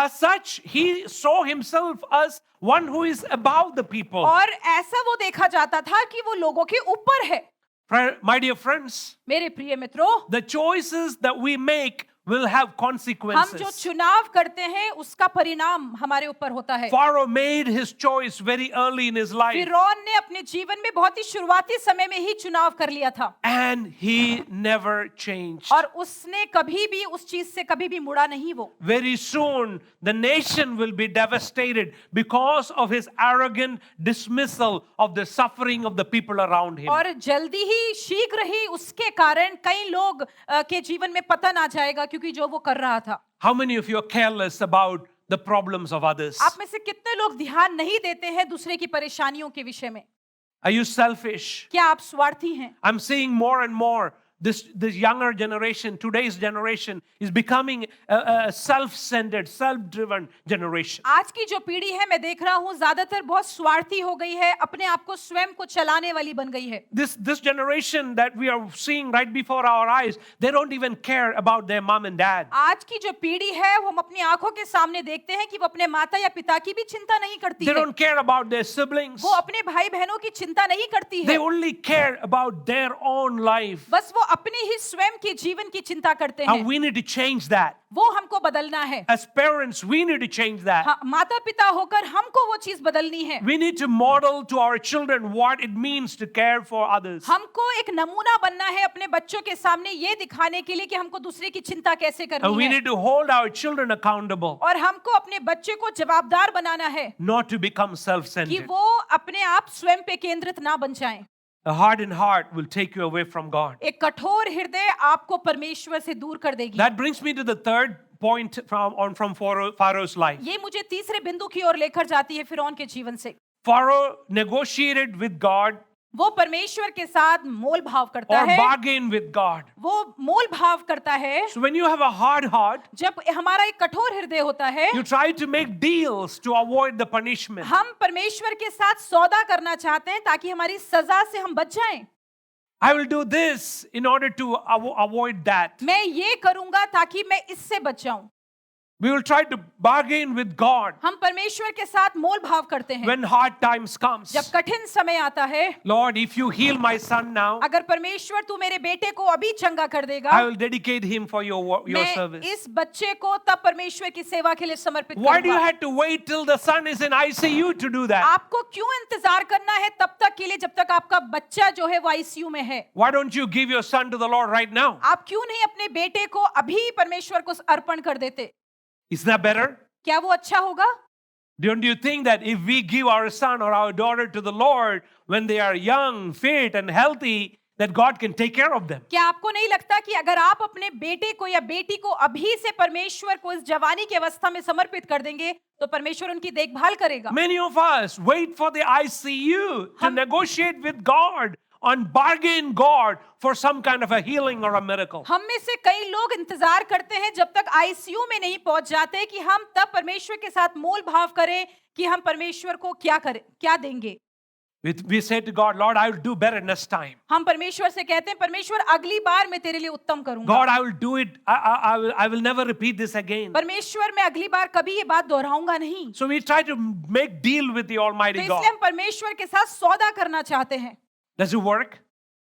As such, he saw himself as one who is above the people. और ऐसा वो देखा जाता था कि वो लोगों के ऊपर है. My dear friends, मेरे प्रिय मित्रों, the choices that we make will have हम जो consequences. चुनाव करते हैं उसका परिणाम हमारे ऊपर होता है. Pharaoh made his choice very early in his life, फिरौन ने अपने जीवन में बहुत ही शुरुआती समय में ही चुनाव कर लिया था. and he never changed. और उसने कभी भी उस चीज से कभी भी मुड़ा नहीं. वो Very soon, the nation will be devastated because of his arrogant dismissal of the suffering of the people around him. और जल्दी ही, शीघ्र ही उसके कारण कई लोग के जीवन में पतन आ जाएगा, क्योंकि जो वो कर रहा था. How many of you are careless about the problems of others? आप में से कितने लोग ध्यान नहीं देते हैं दूसरे की परेशानियों के विषय में? Are you selfish? क्या आप स्वार्थी हैं? I'm seeing more and more this younger generation, today's generation, is becoming a self-centered, self-driven generation. आज की जो पीढ़ी है, मैं देख रहा हूँ, ज्यादातर बहुत स्वार्थी हो गई है, अपने आप को स्वयं को चलाने वाली बन गई है. This generation that we are seeing right before our eyes, they don't even care about their mom and dad. आज की जो पीढ़ी है, वो हम अपनी आंखों के सामने देखते हैं कि वो अपने माता या पिता की भी चिंता नहीं करती They है. don't care about their siblings. वो अपने भाई बहनों की चिंता नहीं करती They है. only care about their own life. बस वो अपने ही स्वयं के जीवन की चिंता करते And हैं. we need to change that. वो हमको बदलना है. As parents, we need to change that. हाँ, माता पिता होकर हमको वो चीज बदलनी है. We need to model to our children what it means to care for others. हमको एक नमूना बनना है अपने बच्चों के सामने, ये दिखाने के लिए कि हमको दूसरे की चिंता कैसे And करनी we है. need to hold our children accountable, और हमको अपने बच्चे को जवाबदार बनाना है not to become कि self-centered. वो अपने आप स्वयं पे केंद्रित ना बन जाएं. A hardened heart will take you away from God. एक कठोर हृदय आपको परमेश्वर से दूर कर देगी. That brings me to the third point from Pharaoh's life. ये मुझे तीसरे बिंदु की ओर लेकर जाती है फिरौन के जीवन से. Pharaoh negotiated with God वो परमेश्वर के साथ मोल भाव करता or है. bargained with God. वो मोल भाव करता है. So when you have a hard heart, जब हमारा एक कठोर हृदय होता है, you try to make deals to avoid the punishment. हम परमेश्वर के साथ सौदा करना चाहते हैं ताकि हमारी सजा से हम बच जाएं. I will do this in order to avoid that. मैं ये करूंगा ताकि मैं इससे बच जाऊं. We will try to bargain with God हम परमेश्वर के साथ मोल भाव करते हैं. when hard times comes. जब कठिन समय आता है, Lord, if you heal my son now, अगर परमेश्वर तू मेरे बेटे को अभी चंगा कर देगा, I will dedicate him for your मैं service. इस बच्चे को तब परमेश्वर की सेवा के लिए समर्पित Why do you करूंगा. have to wait till the son is in ICU to do that? आपको क्यों इंतजार करना है तब तक के लिए जब तक आपका बच्चा जो है वो आईसीयू में है? Why don't you give your son to the Lord right now? आप क्यों नहीं अपने बेटे को अभी परमेश्वर को अर्पण कर देते? Isn't that better? क्या वो अच्छा होगा? Don't you think that if we give our son or our daughter to the Lord when they are young, fit and healthy, that God can take care of them? क्या आपको नहीं लगता कि अगर आप अपने बेटे को या बेटी को अभी से परमेश्वर को इस जवानी की अवस्था में समर्पित कर देंगे तो परमेश्वर उनकी देखभाल करेगा? Many of us wait for the ICU to negotiate with God and bargain God for some kind of a healing or a miracle. हम में से कई लोग इंतजार करते हैं जब तक आईसीयू में नहीं पहुंच जाते कि हम तब परमेश्वर के साथ मोल भाव करें कि हम परमेश्वर को क्या करें, क्या देंगे. We say to God, Lord, I will do better next time. हम परमेश्वर से कहते हैं, परमेश्वर अगली बार मैं तेरे लिए उत्तम करूंगा। God, I will do it. I will never repeat this again. परमेश्वर मैं अगली बार कभी ये बात दोहराऊंगा नहीं। So we try to make deal with the तो Almighty इसलिए God. हम परमेश्वर के साथ सौदा करना चाहते हैं। Does it work?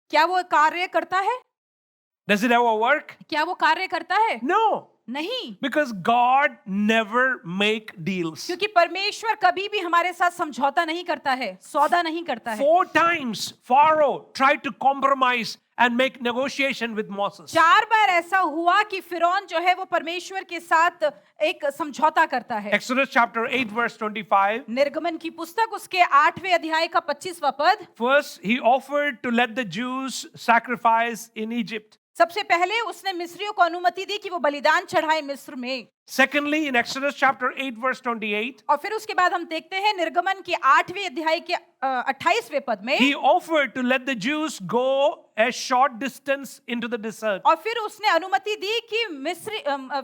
क्या वो कार्य करता है? Does it ever work? क्या वो कार्य करता है? No. नहीं, Because God never make deals. क्योंकि परमेश्वर कभी भी हमारे साथ समझौता नहीं करता है, सौदा नहीं करता है। 4 times Pharaoh tried to compromise and make negotiation with Moses. 4 बार ऐसा हुआ कि फिरौन जो है वो परमेश्वर के साथ एक समझौता करता है। Exodus chapter 8 verse 25. निर्गमन की पुस्तक उसके 8वें अध्याय का 25वां पद। First, he offered to let the Jews sacrifice in Egypt. सबसे पहले उसने मिस्रियों को अनुमति दी कि वो बलिदान चढ़ाए मिस्र में। Secondly, in Exodus chapter 8 verse 28, और फिर उसके बाद हम देखते हैं निर्गमन के 8वें अध्याय के 28वें पद में, he offered to let the Jews go a short distance into the desert. और फिर उसने अनुमति दी कि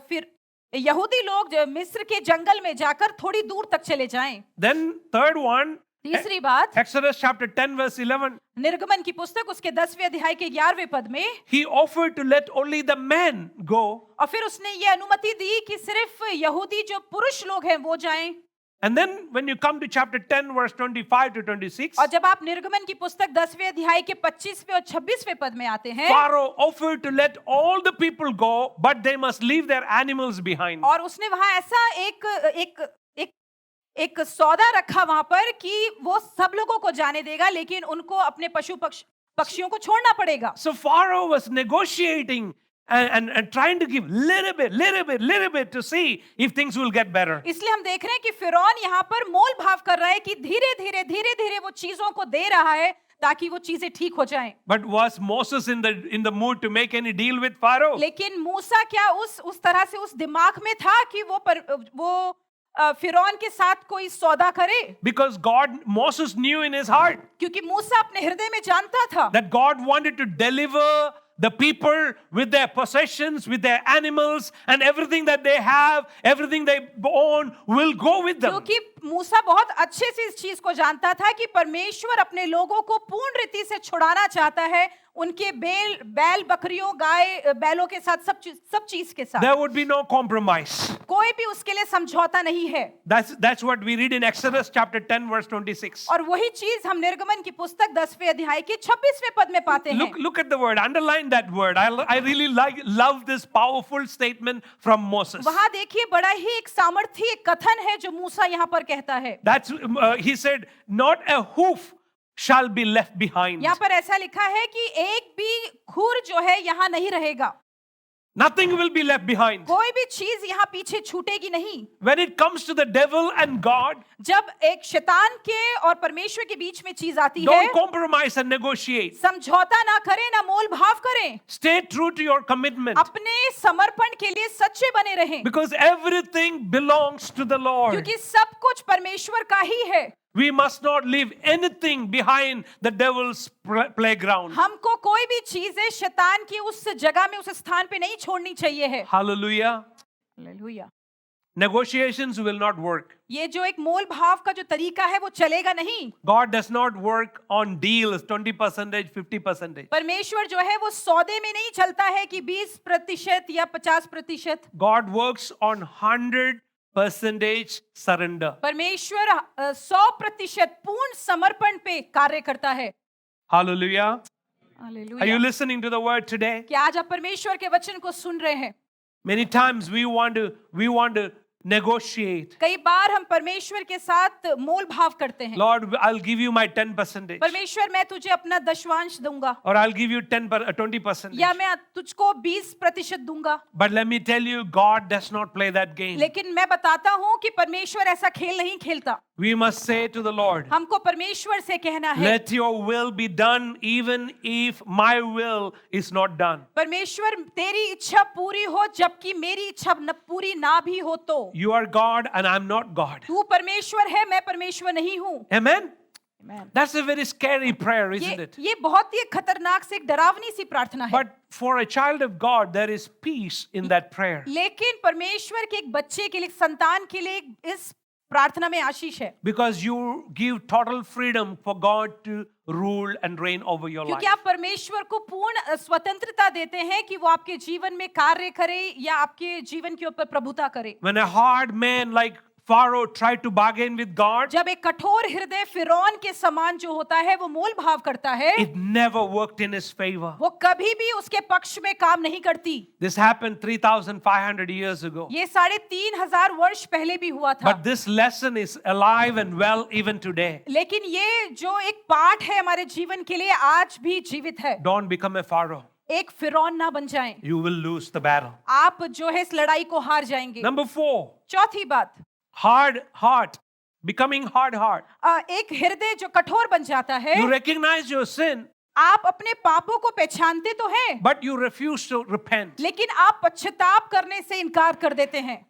फिर यहूदी लोग जो मिस्र के जंगल में जाकर थोड़ी दूर तक चले जाएं। Then third one, तीसरी बात, Exodus chapter 10 verse 11, निर्गमन की पुस्तक उसके 10वें अध्याय के 11वें पद में, he offered to let only the men go. और फिर उसने ये अनुमति दी कि सिर्फ यहूदी जो पुरुष लोग हैं वो जाएं। And then when you come to chapter 10 verse 25 to 26, और जब आप निर्गमन की पुस्तक 10वें अध्याय के 25वें और 26वें पद में आते हैं, Pharaoh offered to let all the people go, but they must leave their animals behind. और उसने वहां ऐसा एक सौदा रखा वहां पर कि वो सब लोगों को जाने देगा, लेकिन उनको अपने पक्षियों को छोड़ना पड़ेगा। So Pharaoh was negotiating and trying to give little bit to see if things will get better. इसलिए हम देख रहे हैं कि फिरौन यहाँ पर मोल भाव कर रहा है कि धीरे धीरे वो चीजों को दे रहा है ताकि वो चीजें ठीक हो जाएं। But was Moses in the mood to make any deal with Pharaoh? लेकिन मूसा क्या उस तरह से उस दिमाग में था कि वो फिरौन के साथ कोई सौदा करे? Because Moses knew in his heart क्योंकि मूसा अपने हृदय में जानता था that God wanted to deliver the people with their possessions, with their animals, and everything that they have, everything they own will go with them. क्योंकि मूसा बहुत अच्छे से इस चीज को जानता था कि परमेश्वर अपने लोगों को पूर्ण रीति से छुड़ाना चाहता है, उनके बैल बकरियों गाय बैलों के साथ सब चीज के साथ। There would be no compromise. कोई भी उसके लिए समझौता नहीं है। That's what we read in Exodus chapter 10 verse 26. और वही चीज हम निर्गमन की पुस्तक 10वें अध्याय के 26वें पद में पाते हैं। Look at the word, underline that word. I really love this powerful statement from Moses. वहां देखिए बड़ा ही एक सामर्थ्य कथन है जो मूसा यहाँ पर कहता है। That's he said, not a hoof shall be left behind. यहाँ पर ऐसा लिखा है कि एक भी खुर जो है यहाँ नहीं रहेगा। Nothing will be left behind. कोई भी चीज यहाँ पीछे छूटेगी नहीं। When it comes to the devil and God, जब एक शैतान के और परमेश्वर के बीच में चीज आती है, don't compromise and negotiate. समझौता ना करें, ना मोल भाव करें। Stay true to your commitment. अपने समर्पण के लिए सच्चे बने रहें। Because everything belongs to the Lord. क्योंकि सब कुछ परमेश्वर का ही है। We must not leave anything behind the devil's playground. हमको कोई भी चीजें शैतान की उस जगह में, उस स्थान पे नहीं छोड़नी चाहिए है। Hallelujah. Hallelujah. Negotiations will not work. ये जो एक मोल भाव का जो तरीका है वो चलेगा नहीं। God does not work on deals 20%, 50%. परमेश्वर जो है वो सौदे में नहीं चलता है कि 20% या 50%। God works on 100% surrender. परमेश्वर 100% पूर्ण समर्पण पे कार्य करता है। Hallelujah. Are you hallelujah. listening to the word today? क्या आज आप परमेश्वर के वचन को सुन रहे हैं? Many times we want to negotiate. कई बार हम परमेश्वर के साथ मोल भाव करते हैं। Lord, I'll give you my 10%. परमेश्वर मैं तुझे अपना दशवांश दूंगा, Or I'll give you 20%. या मैं तुझको 20% दूंगा। But let me tell you, God does not play that game. लेकिन मैं बताता हूँ कि परमेश्वर ऐसा खेल नहीं खेलता। We must say to the Lord, हमको परमेश्वर से कहना है, let your will be done even if my will is not done. परमेश्वर तेरी इच्छा पूरी हो जबकि मेरी इच्छा पूरी ना भी हो तो। You are God and I'm not God. तू परमेश्वर है, मैं परमेश्वर नहीं हूँ। Amen? Amen. That's a very scary prayer, isn't it? ये बहुत ही खतरनाक से एक डरावनी सी प्रार्थना है। But for a child of God, there is peace in that prayer. लेकिन परमेश्वर के एक बच्चे के लिए, संतान के लिए इस प्रार्थना में आशीष है, because you give total freedom for God to rule and reign over your life. क्योंकि आप परमेश्वर को पूर्ण स्वतंत्रता देते हैं कि वो आपके जीवन में कार्य करे या आपके जीवन के ऊपर प्रभुता करे। When a hard man like Pharaoh tried to bargain with God, जब एक कठोर हृदय फिरौन के समान जो होता है वो मोल भाव करता है, it never worked in his favor. वो कभी भी उसके पक्ष में काम नहीं करती। This happened 3,500 years ago. ये 3,500 वर्ष पहले भी हुआ था। But this lesson is alive and well even today. लेकिन ये जो एक पाठ है हमारे जीवन के लिए आज भी जीवित है। Don't become a Pharaoh. एक फिरौन ना बन जाएं। You will lose the battle. आप जो है इस लड़ाई को हार जाएंगे। Number 4, चौथी बात, hard heart, becoming hard heart. एक हृदय जो कठोर बन जाता है। You recognize your sin, आप अपने पापों को पहचानते तो हैं, but you refuse to repent. लेकिन आप पश्चाताप करने से इनकार कर देते हैं।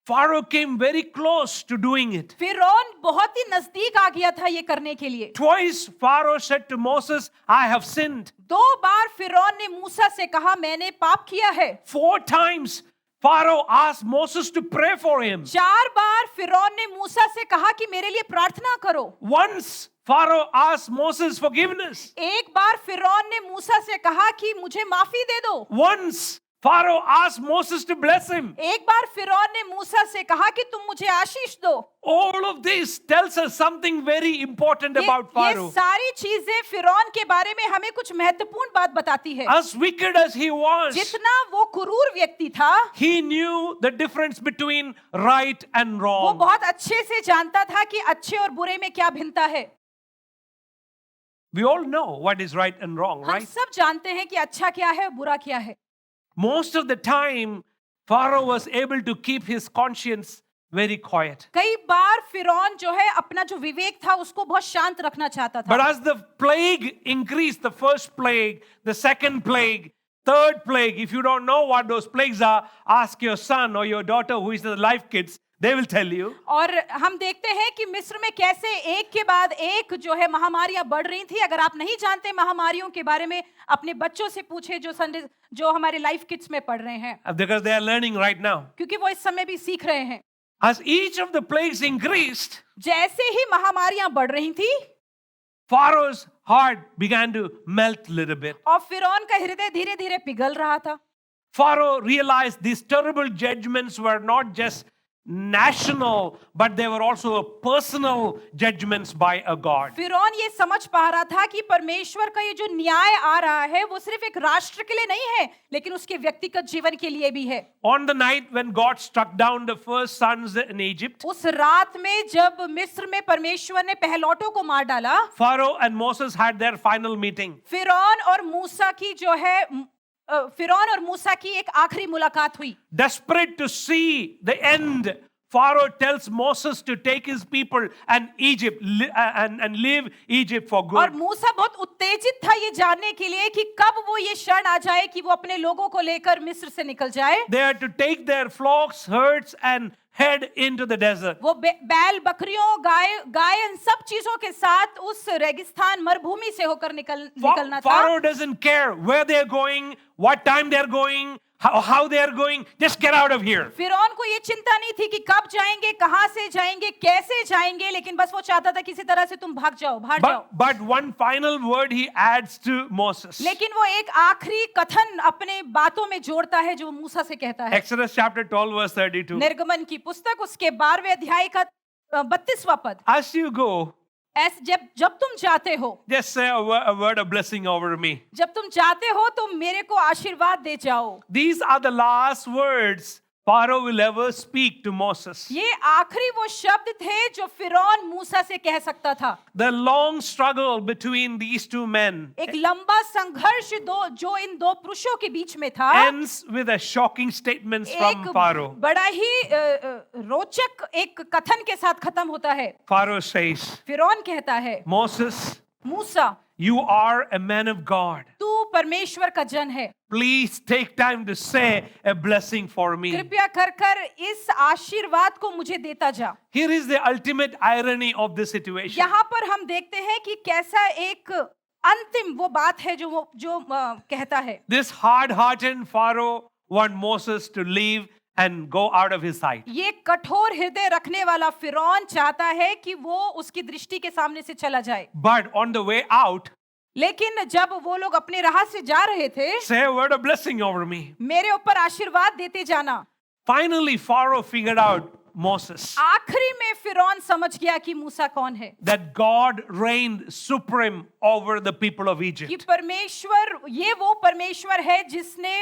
Pharaoh came very close to doing it. फिरौन बहुत ही नजदीक आ गया था ये करने के लिए। Twice Pharaoh said to Moses, I have sinned. 2 बार फिरौन ने मूसा से कहा मैंने पाप किया है। 4 times Pharaoh asked Moses to pray for him. 4 बार फिरौन ने मूसा से कहा कि मेरे लिए प्रार्थना करो। Once Pharaoh asked Moses forgiveness. एक बार फिरौन ने मूसा से कहा कि मुझे माफी दे दो। Once Pharaoh asked Moses to bless him. एक बार फिरौन ने मूसा से कहा कि तुम मुझे आशीष दो। All of this tells us something very important about ये Pharaoh. सारी चीजें फिरौन के बारे में हमें कुछ महत्वपूर्ण बात बताती है। As wicked as he was, जितना वो क्रूर व्यक्ति था, he knew the difference between right and वो wrong. बहुत अच्छे से जानता था कि अच्छे और बुरे में क्या भिन्नता है। We all know what is right and wrong, हम right? सब जानते हैं कि अच्छा क्या है और बुरा क्या है। Most of the time, Pharaoh was able to keep his conscience very quiet. कई बार फिरौन जो है अपना जो विवेक था उसको बहुत शांत रखना चाहता But था। as the plague increased, the first plague, the second plague, third plague, if you don't know what those plagues are, ask your son or your daughter who is in the life kids, they will tell you. और हम देखते हैं कि मिस्र में कैसे एक के बाद एक जो है महामारियां बढ़ रही थी। अगर आप नहीं जानते महामारियों के बारे में, अपने बच्चों से पूछे जो हमारे लाइफ किट्स में पढ़ रहे हैं, Because they are learning right now. क्योंकि वो इस समय भी सीख रहे हैं। As each of the plagues increased, जैसे ही महामारियां बढ़ रही थी, Pharaoh's heart began to melt a little bit. और फिरौन का हृदय धीरे धीरे पिघल रहा था। Pharaoh realized these terrible judgments were not just national, but they were also personal judgments by a God. फिरौन ये समझ पा रहा था कि परमेश्वर का ये जो न्याय आ रहा है वो सिर्फ एक राष्ट्र के लिए नहीं है, लेकिन उसके व्यक्तिगत जीवन के लिए भी है। On the night when God struck down the first sons in Egypt, उस रात में जब मिस्र में परमेश्वर ने पहलौठों को मार डाला, Pharaoh and Moses had their final meeting. फिरौन और मूसा की जो है फिरौन और मूसा की एक आखिरी मुलाकात हुई। Desperate to see the end, Pharaoh tells Moses to take his people and leave Egypt for और good. मूसा बहुत उत्तेजित था ये जानने के लिए कि कब वो ये क्षण आ जाए कि वो अपने लोगों को लेकर मिस्र से निकल जाए। They had to take their flocks, herds, and head into the desert. वो बैल, बकरियों, गाय इन सब चीजों के साथ उस रेगिस्तान मरुभूमि से होकर निकलना था। Pharaoh doesn't care where they're going, what time they're going, how they're going. Just get out of here. फिरौन को ये चिंता नहीं थी कि कब जाएंगे, कहां से जाएंगे, कैसे जाएंगे, लेकिन बस वो चाहता था किसी तरह से तुम भाग जाओ, भाग जाओ। But one final word he adds to Moses. लेकिन वो एक आखिरी कथन अपने बातों में जोड़ता है जो वो मूसा से कहता है। Exodus chapter 12 verse 32. निर्गमन की पुस्तक उसके 12वें अध्याय का 32वां पद। As you go, जब तुम जाते हो, just say a word of blessing over me. जब तुम जाते हो तो मेरे को आशीर्वाद दे जाओ। These are the last words Pharaoh will ever speak to Moses. ये आखिरी वो शब्द थे जो फिरौन मूसा से कह सकता था। The long struggle between these two men एक लंबा संघर्ष जो इन दो पुरुषों के बीच में था, ends with a shocking statements from एक Pharaoh. बड़ा ही रोचक एक कथन के साथ खत्म होता है। Pharaoh says, फिरौन कहता है, Moses, Musa, you are a man of God. तू परमेश्वर का जन है, Please take time to say a blessing for me. कृपया कर इस आशीर्वाद को मुझे देता जा। Here is the ultimate irony of this situation. यहाँ पर हम देखते हैं कि कैसा एक अंतिम वो बात है जो कहता है। This hard-hearted Pharaoh want Moses to leave and go out of his sight. ये कठोर हृदय रखने वाला फिरौन चाहता है कि वो उसकी दृष्टि के सामने से चला जाए, But on the way out, लेकिन जब वो लोग अपने राह से जा रहे थे, say a word of blessing over me. मेरे ऊपर आशीर्वाद देते जाना। Finally, Pharaoh figured out Moses, आखिरी में फिरौन समझ गया कि मूसा कौन है, that God reigned supreme over the people of कि Egypt. परमेश्वर, ये वो परमेश्वर है जिसने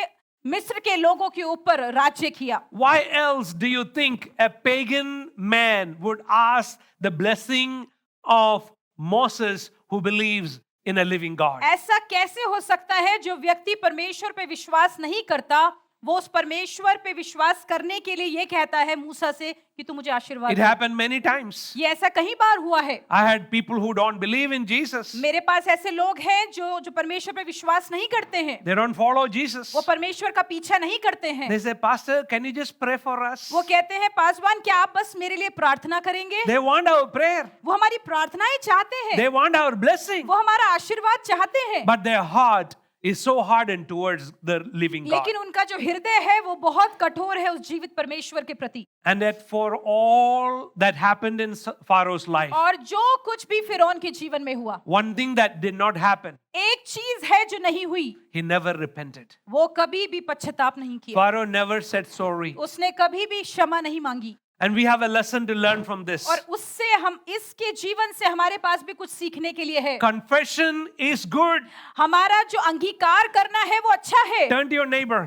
मिस्र के लोगों के ऊपर राज्य किया। Why else do you think a pagan man would ask the blessing of Moses who believes in a living God? ऐसा कैसे हो सकता है जो व्यक्ति परमेश्वर पे विश्वास नहीं करता, वो उस परमेश्वर पे विश्वास करने के लिए ये कहता है मूसा से कि तू मुझे आशीर्वाद It they. happened many times. ये ऐसा कई बार हुआ है। I had people who don't believe in Jesus. मेरे पास ऐसे लोग हैं जो परमेश्वर पे विश्वास नहीं करते हैं, They don't follow Jesus. वो परमेश्वर का पीछा नहीं करते हैं। They say, Pastor, can you just pray for us? वो कहते हैं पासवान क्या आप बस मेरे लिए प्रार्थना करेंगे? They want our prayer. वो हमारी प्रार्थनाएं चाहते हैं, They want our blessing. वो हमारा आशीर्वाद चाहते हैं, But their heart is so hardened towards the living God. लेकिन उनका जो हृदय है वो बहुत कठोर है उस जीवित परमेश्वर के प्रति। And that for all that happened in Pharaoh's life, और जो कुछ भी फिरौन के जीवन में हुआ, one thing that did not happen, एक चीज है जो नहीं हुई, he never repented. वो कभी भी पश्चाताप नहीं किया, Pharaoh never said sorry. उसने कभी भी क्षमा नहीं मांगी। And we have a lesson to learn from this. और उससे हम, इसके जीवन से हमारे पास भी कुछ सीखने के लिए है। Confession is good. हमारा जो अंगीकार करना है वो अच्छा है। Turn to your neighbor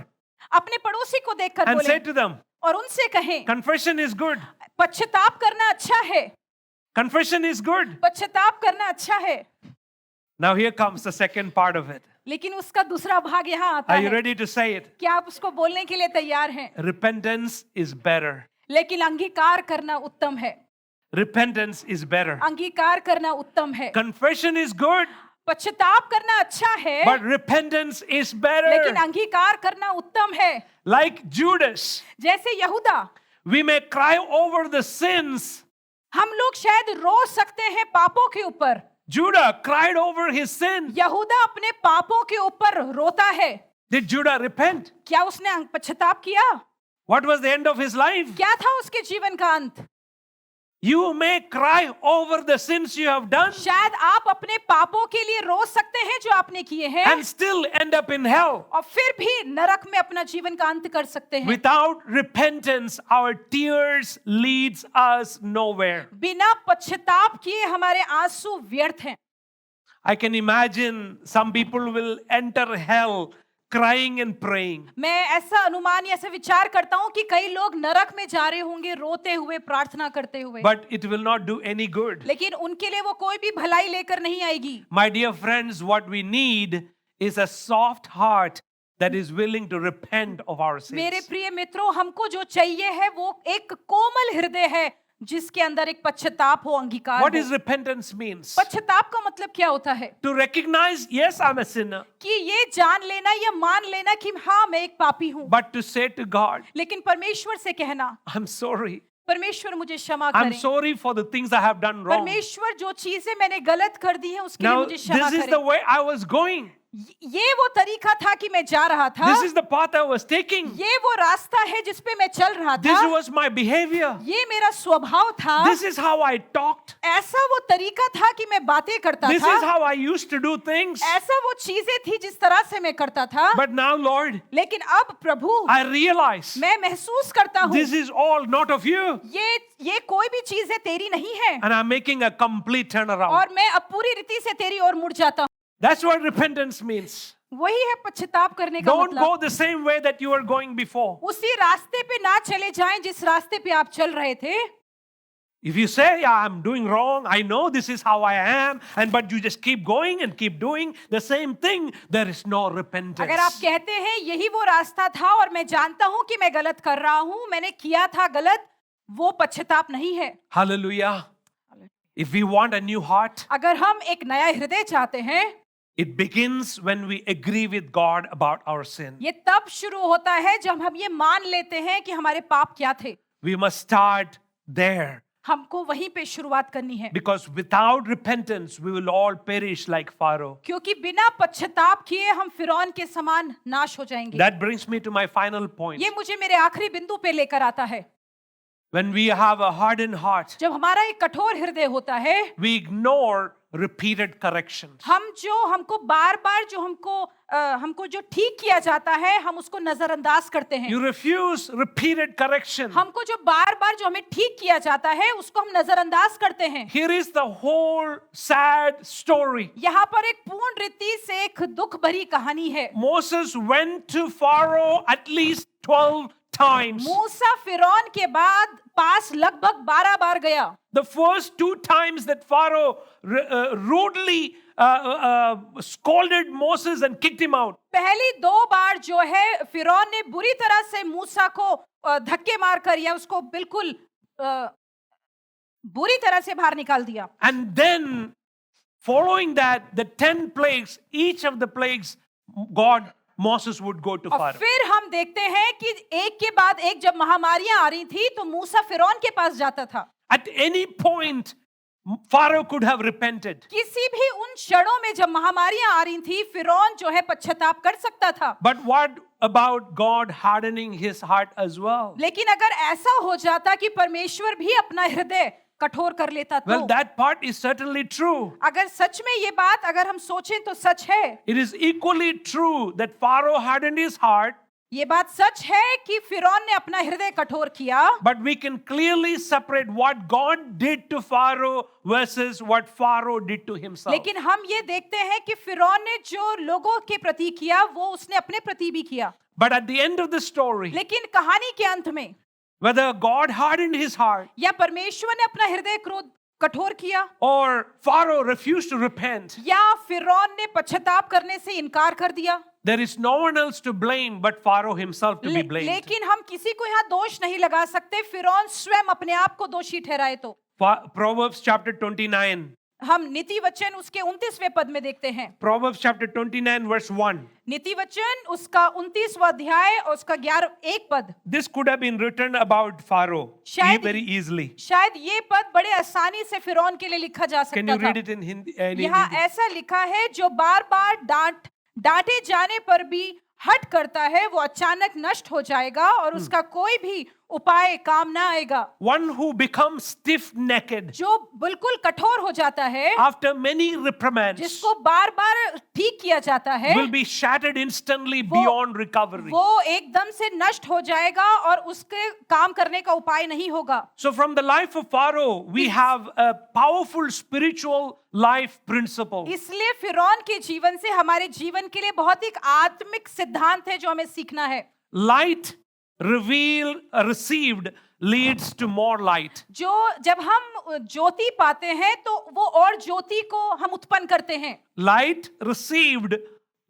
अपने पड़ोसी को देखकर and say बोले to them, और उनसे कहें confession is good. पश्चाताप करना अच्छा है, Confession is good. पश्चाताप करना अच्छा है। Now here comes the second part of it. लेकिन उसका दूसरा भाग यहाँ आता Are you है। ready to say it? क्या आप उसको बोलने के लिए तैयार हैं? Repentance is better. लेकिन अंगीकार करना उत्तम है। Repentance is better. अंगीकार करना उत्तम है। Confession is good, पश्चाताप करना अच्छा है, but repentance is लेकिन better. अंगीकार करना उत्तम है। Like Judas, जैसे यहूदा, we may cry over the sins. हम लोग शायद रो सकते हैं पापों के ऊपर। Judah cried over his sin. यहूदा अपने पापों के ऊपर रोता है। Did Judah repent? क्या उसने पश्चाताप किया? What was the end of his life? क्या था उसके जीवन का अंत? You may cry over the sins you have done शायद आप अपने पापों के लिए रो सकते हैं जो आपने किए हैं, and still end up in hell. और फिर भी नरक में अपना जीवन का अंत कर सकते हैं। Without repentance, our tears leads us nowhere. बिना पश्चाताप किए हमारे आंसू व्यर्थ हैं। I can imagine some people will enter hell crying and praying. मैं ऐसा अनुमान या ऐसा विचार करता हूँ कि कई लोग नरक में जा रहे होंगे रोते हुए, प्रार्थना करते हुए, But it will not do any good. लेकिन उनके लिए वो कोई भी भलाई लेकर नहीं आएगी। My dear friends, what we need is a soft heart that is willing to repent of our मेरे sins. प्रिय मित्रों, हमको जो चाहिए है वो एक कोमल हृदय है जिसके अंदर एक पश्चाताप हो, अंगीकार What हो। is repentance means? पश्चाताप का मतलब क्या होता है? To recognize, yes, I'm a sinner, कि ये जान लेना या मान लेना कि हाँ मैं एक पापी हूँ, but to say to God, लेकिन परमेश्वर से कहना I'm sorry. परमेश्वर मुझे क्षमा I'm करें। sorry for the things I have done wrong. परमेश्वर जो चीजें मैंने गलत कर दी हैं उसके लिए Now, मुझे क्षमा this is the करें। way I was going. ये वो तरीका था कि मैं जा रहा था, This is the path I was taking. ये वो रास्ता है जिस पे मैं चल रहा This था, was my behavior. ये मेरा स्वभाव था, This is how I talked. ऐसा वो तरीका था कि मैं बातें करता This था, is how I used to do things. ऐसा वो चीजें थी जिस तरह से मैं करता था। But now, Lord, लेकिन अब प्रभु I realize मैं महसूस करता हूँ this is all not of you. ये कोई भी चीजें तेरी नहीं है, And I'm making a complete turnaround. और मैं अब पूरी रीति से तेरी ओर मुड़ जाता हूँ। That's what repentance means. वही है पश्चाताप करने का Don't मतलब। go the same way that you were going before. उसी रास्ते पे ना चले जाएं जिस रास्ते पे आप चल रहे थे। If you say, yeah, I'm doing wrong, I know this is how I am, but you just keep going and keep doing the same thing, there is no repentance. अगर आप कहते हैं यही वो रास्ता था और मैं जानता हूं कि मैं गलत कर रहा हूं, मैंने किया था गलत, वो पश्चाताप नहीं है। Hallelujah. If we want a new heart, अगर हम एक नया हृदय चाहते हैं, it begins when we agree with God about our sin. ये तब शुरू होता है जब हम ये मान लेते हैं कि हमारे पाप क्या थे। We must start there. हमको वहीं पे शुरुआत करनी है, because without repentance we will all perish like Pharaoh. क्योंकि बिना पश्चाताप किए हम फिरौन के समान नाश हो जाएंगे। That brings me to my final point. ये मुझे मेरे आखिरी बिंदु पे लेकर आता है। When we have a hardened heart, जब हमारा एक कठोर हृदय होता है, we ignore repeated corrections. हमको बार बार जो हमको जो ठीक किया जाता है, हम उसको नजरअंदाज करते हैं। You refuse repeated correction. हमको जो बार बार जो हमें ठीक किया जाता है, उसको हम नजरअंदाज करते हैं। Here is the whole sad story. यहाँ पर एक पूर्ण रीति से एक दुख भरी कहानी है। Moses went to Pharaoh at least 12 times. मूसा फिरौन के पास लगभग 12 बार गया। The first 2 times that Pharaoh rudely scolded Moses and kicked him out. पहली 2 बार जो है फिरौन ने बुरी तरह से मूसा को धक्के मारकर या उसको बिल्कुल बुरी तरह से बाहर निकाल दिया। And then following that, the 10 plagues, each of the plagues, Moses would go to और Pharaoh. फिर हम देखते हैं कि एक के बाद एक जब महामारियां आ रही थी तो मूसा फिरौन के पास जाता था। At any point, Pharaoh could have repented. किसी भी उन क्षणों में जब महामारियां आ रही थी, फिरौन जो है पश्चाताप कर सकता था। But what about God hardening his heart as well? लेकिन अगर ऐसा हो जाता कि परमेश्वर भी अपना हृदय कठोर कर लेता Well, तो that part is certainly true. अगर सच में ये बात अगर हम सोचें तो सच है। It is equally true that Pharaoh hardened his heart, ये बात सच है कि फिरौन ने अपना हृदय कठोर किया, but we can clearly separate what God did to Pharaoh versus what Pharaoh did to himself. लेकिन हम ये देखते हैं कि फिरौन ने जो लोगों के प्रति किया वो उसने अपने प्रति भी किया। But at the end of the story, लेकिन कहानी के अंत में whether God hardened his heart या परमेश्वर ने अपना हृदय क्रोध कठोर किया or Pharaoh refused to repent, या फिरौन ने पश्चाताप करने से इनकार कर दिया, there is no one else to blame but Pharaoh himself to be blamed. लेकिन हम किसी को यहाँ दोष नहीं लगा सकते। फिरौन स्वयं अपने आप को दोषी ठहराए तो। Proverbs chapter 29. हम नीति वचन उसके 29वें पद में देखते हैं। Proverbs chapter 29 verse 1. नीति वचन उसका 29वां अध्याय और उसका 1 पद। This could have been written about Pharaoh very easily. शायद ये पद बड़े आसानी से फिरौन के लिए लिखा जा Can you सकता read था। it in Hindi? यहाँ ऐसा लिखा है, जो बार बार डांटे जाने पर भी हट करता है वो अचानक नष्ट हो जाएगा और उसका कोई भी उपाय काम ना आएगा। One who becomes stiff-necked जो बिल्कुल कठोर हो जाता है, after many reprimands जिसको बार बार ठीक किया जाता है, will be shattered instantly beyond recovery. वो एकदम से नष्ट हो जाएगा और उसके काम करने का उपाय नहीं होगा। So from the life of Pharaoh, we have a powerful spiritual life principle. इसलिए फिरौन के जीवन से हमारे जीवन के लिए बहुत एक आत्मिक सिद्धांत है जो हमें सीखना है। Light received leads to more light. जो जब हम ज्योति पाते हैं तो वो और ज्योति को हम उत्पन्न करते हैं। Light received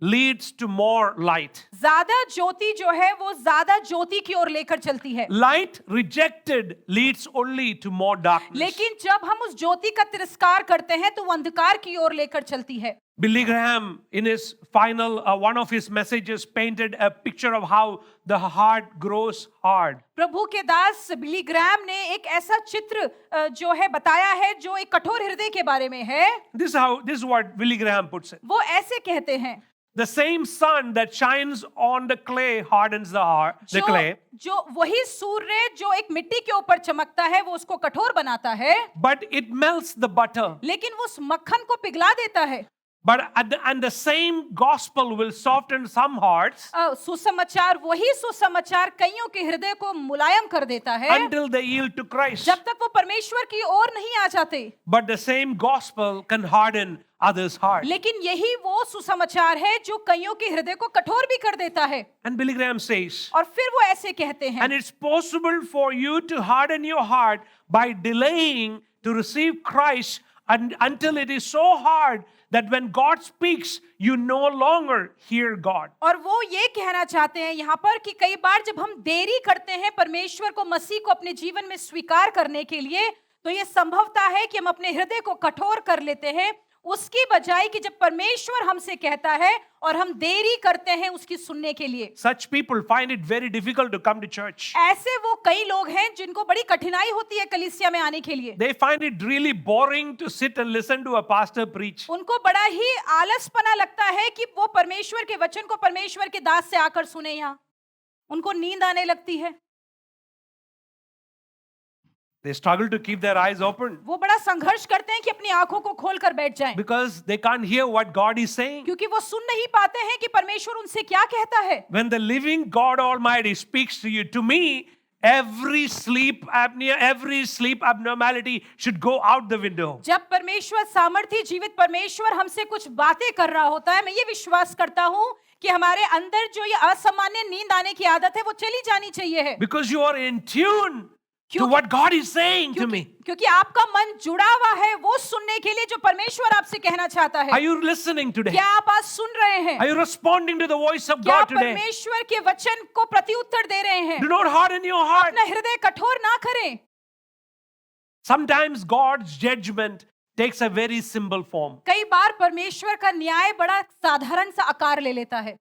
leads to more light. ज्यादा ज्योति जो है वो ज्यादा ज्योति की ओर लेकर चलती है। Light rejected leads only to more darkness. लेकिन जब हम उस ज्योति का तिरस्कार करते हैं तो वो अंधकार की ओर लेकर चलती है। Billy Graham, in his final, one of his messages, painted a picture of how the heart grows hard. प्रभु के दास बिली ग्रैम ने एक ऐसा चित्र जो है बताया है जो एक कठोर हृदय के बारे में है। This is what Billy Graham puts it. वो ऐसे कहते हैं, The same sun that shines on the clay hardens the clay. जो वही सूर्य जो एक मिट्टी के ऊपर चमकता है वो उसको कठोर बनाता है, But it melts the butter. लेकिन वो उस मक्खन को पिघला देता है। But and the same gospel will soften some hearts सुसमाचार, वही सुसमाचार कईयों के हृदय को मुलायम कर देता है until they yield to Christ. जब तक वो परमेश्वर की ओर नहीं आ जाते। But the same gospel can harden others' heart. लेकिन यही वो सुसमाचार है जो कईयों के हृदय को कठोर भी कर देता है। And Billy Graham says, और फिर वो ऐसे कहते हैं, and it's possible for you to harden your heart by delaying to receive Christ until it is so hard that when God speaks, you no longer hear God. और वो ये कहना चाहते हैं यहाँ पर कि कई बार जब हम देरी करते हैं परमेश्वर को, मसीह को अपने जीवन में स्वीकार करने के लिए, तो ये संभवता है कि हम अपने हृदय को कठोर कर लेते हैं उसकी बजाय कि जब परमेश्वर हमसे कहता है और हम देरी करते हैं उसकी सुनने के लिए। Such people find it very difficult to come to church. ऐसे वो कई लोग हैं जिनको बड़ी कठिनाई होती है कलीसिया में आने के लिए। They find it really boring to sit and listen to a pastor preach. उनको बड़ा ही आलसपना लगता है कि वो परमेश्वर के वचन को परमेश्वर के दास से आकर सुने। यहाँ उनको नींद आने लगती है। They struggle to keep their eyes open वो बड़ा संघर्ष करते हैं कि अपनी आंखों को खोल कर बैठ जाएं, because they can't hear what God is saying. क्योंकि वो सुन नहीं पाते हैं कि परमेश्वर उनसे क्या कहता है। When the living God Almighty speaks to you, to me, every sleep apnea, every sleep abnormality should go out the window. जब परमेश्वर सामर्थी जीवित परमेश्वर हमसे कुछ बातें कर रहा होता है, मैं ये विश्वास करता हूँ कि हमारे अंदर जो ये असामान्य नींद आने की आदत है वो चली जानी चाहिए है। Because you are in tune to क्योंकि- what God is saying to me. क्योंकि आपका मन जुड़ा हुआ है वो सुनने के लिए जो परमेश्वर आपसे कहना चाहता है। Are you listening today? क्या आप आज सुन रहे हैं? Are you responding to the voice of क्या God today? परमेश्वर के वचन को प्रत्युत्तर दे रहे हैं? Do not harden your heart. अपना हृदय कठोर ना करें। Sometimes God's judgment takes a very simple form. कई बार परमेश्वर का न्याय बड़ा साधारण सा आकार ले लेता है।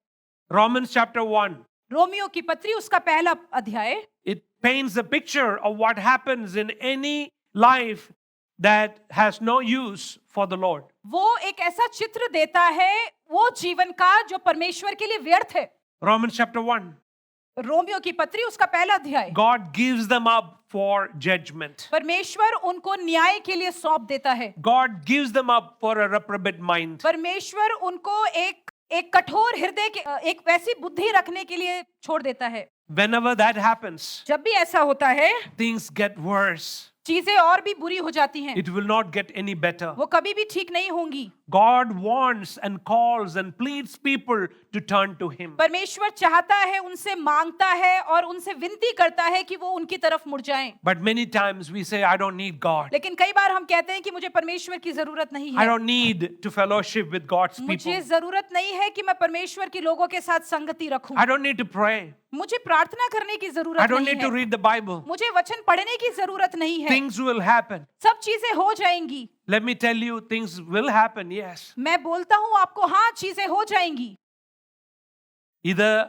Romans chapter 1, रोमियो की पत्री उसका पहला अध्याय it paints a picture of what happens in any life that has no use for the Lord. वो एक ऐसा चित्र देता है वो जीवन का जो परमेश्वर के लिए व्यर्थ है। Romans chapter 1, रोमियो की पत्री उसका पहला अध्याय God gives them up for judgment. परमेश्वर उनको न्याय के लिए सौंप देता है। God gives them up for a reprobate mind. परमेश्वर उनको एक कठोर हृदय के एक वैसी बुद्धि रखने के लिए छोड़ देता है। Whenever that happens, जब भी ऐसा होता है things get worse. चीजें और भी बुरी हो जाती हैं, It will not get any better. वो कभी भी ठीक नहीं होंगी। God wants and calls and pleads people to turn to Him. परमेश्वर चाहता है, उनसे मांगता है और उनसे विनती करता है कि वो उनकी तरफ मुड़ जाएं। But many times we say, I don't need God. लेकिन कई बार हम कहते हैं कि मुझे परमेश्वर की जरूरत नहीं I है, don't need to fellowship with God's मुझे people. जरूरत नहीं है कि मैं परमेश्वर के लोगों के साथ संगति रखूं, I don't need to pray. मुझे प्रार्थना करने की I जरूरत don't नहीं need to है, read the Bible. मुझे वचन पढ़ने की जरूरत नहीं है, Things will happen. सब चीजें हो जाएंगी। Let me tell you, things will happen, yes. मैं बोलता हूँ आपको, हाँ चीजें हो जाएंगी, Either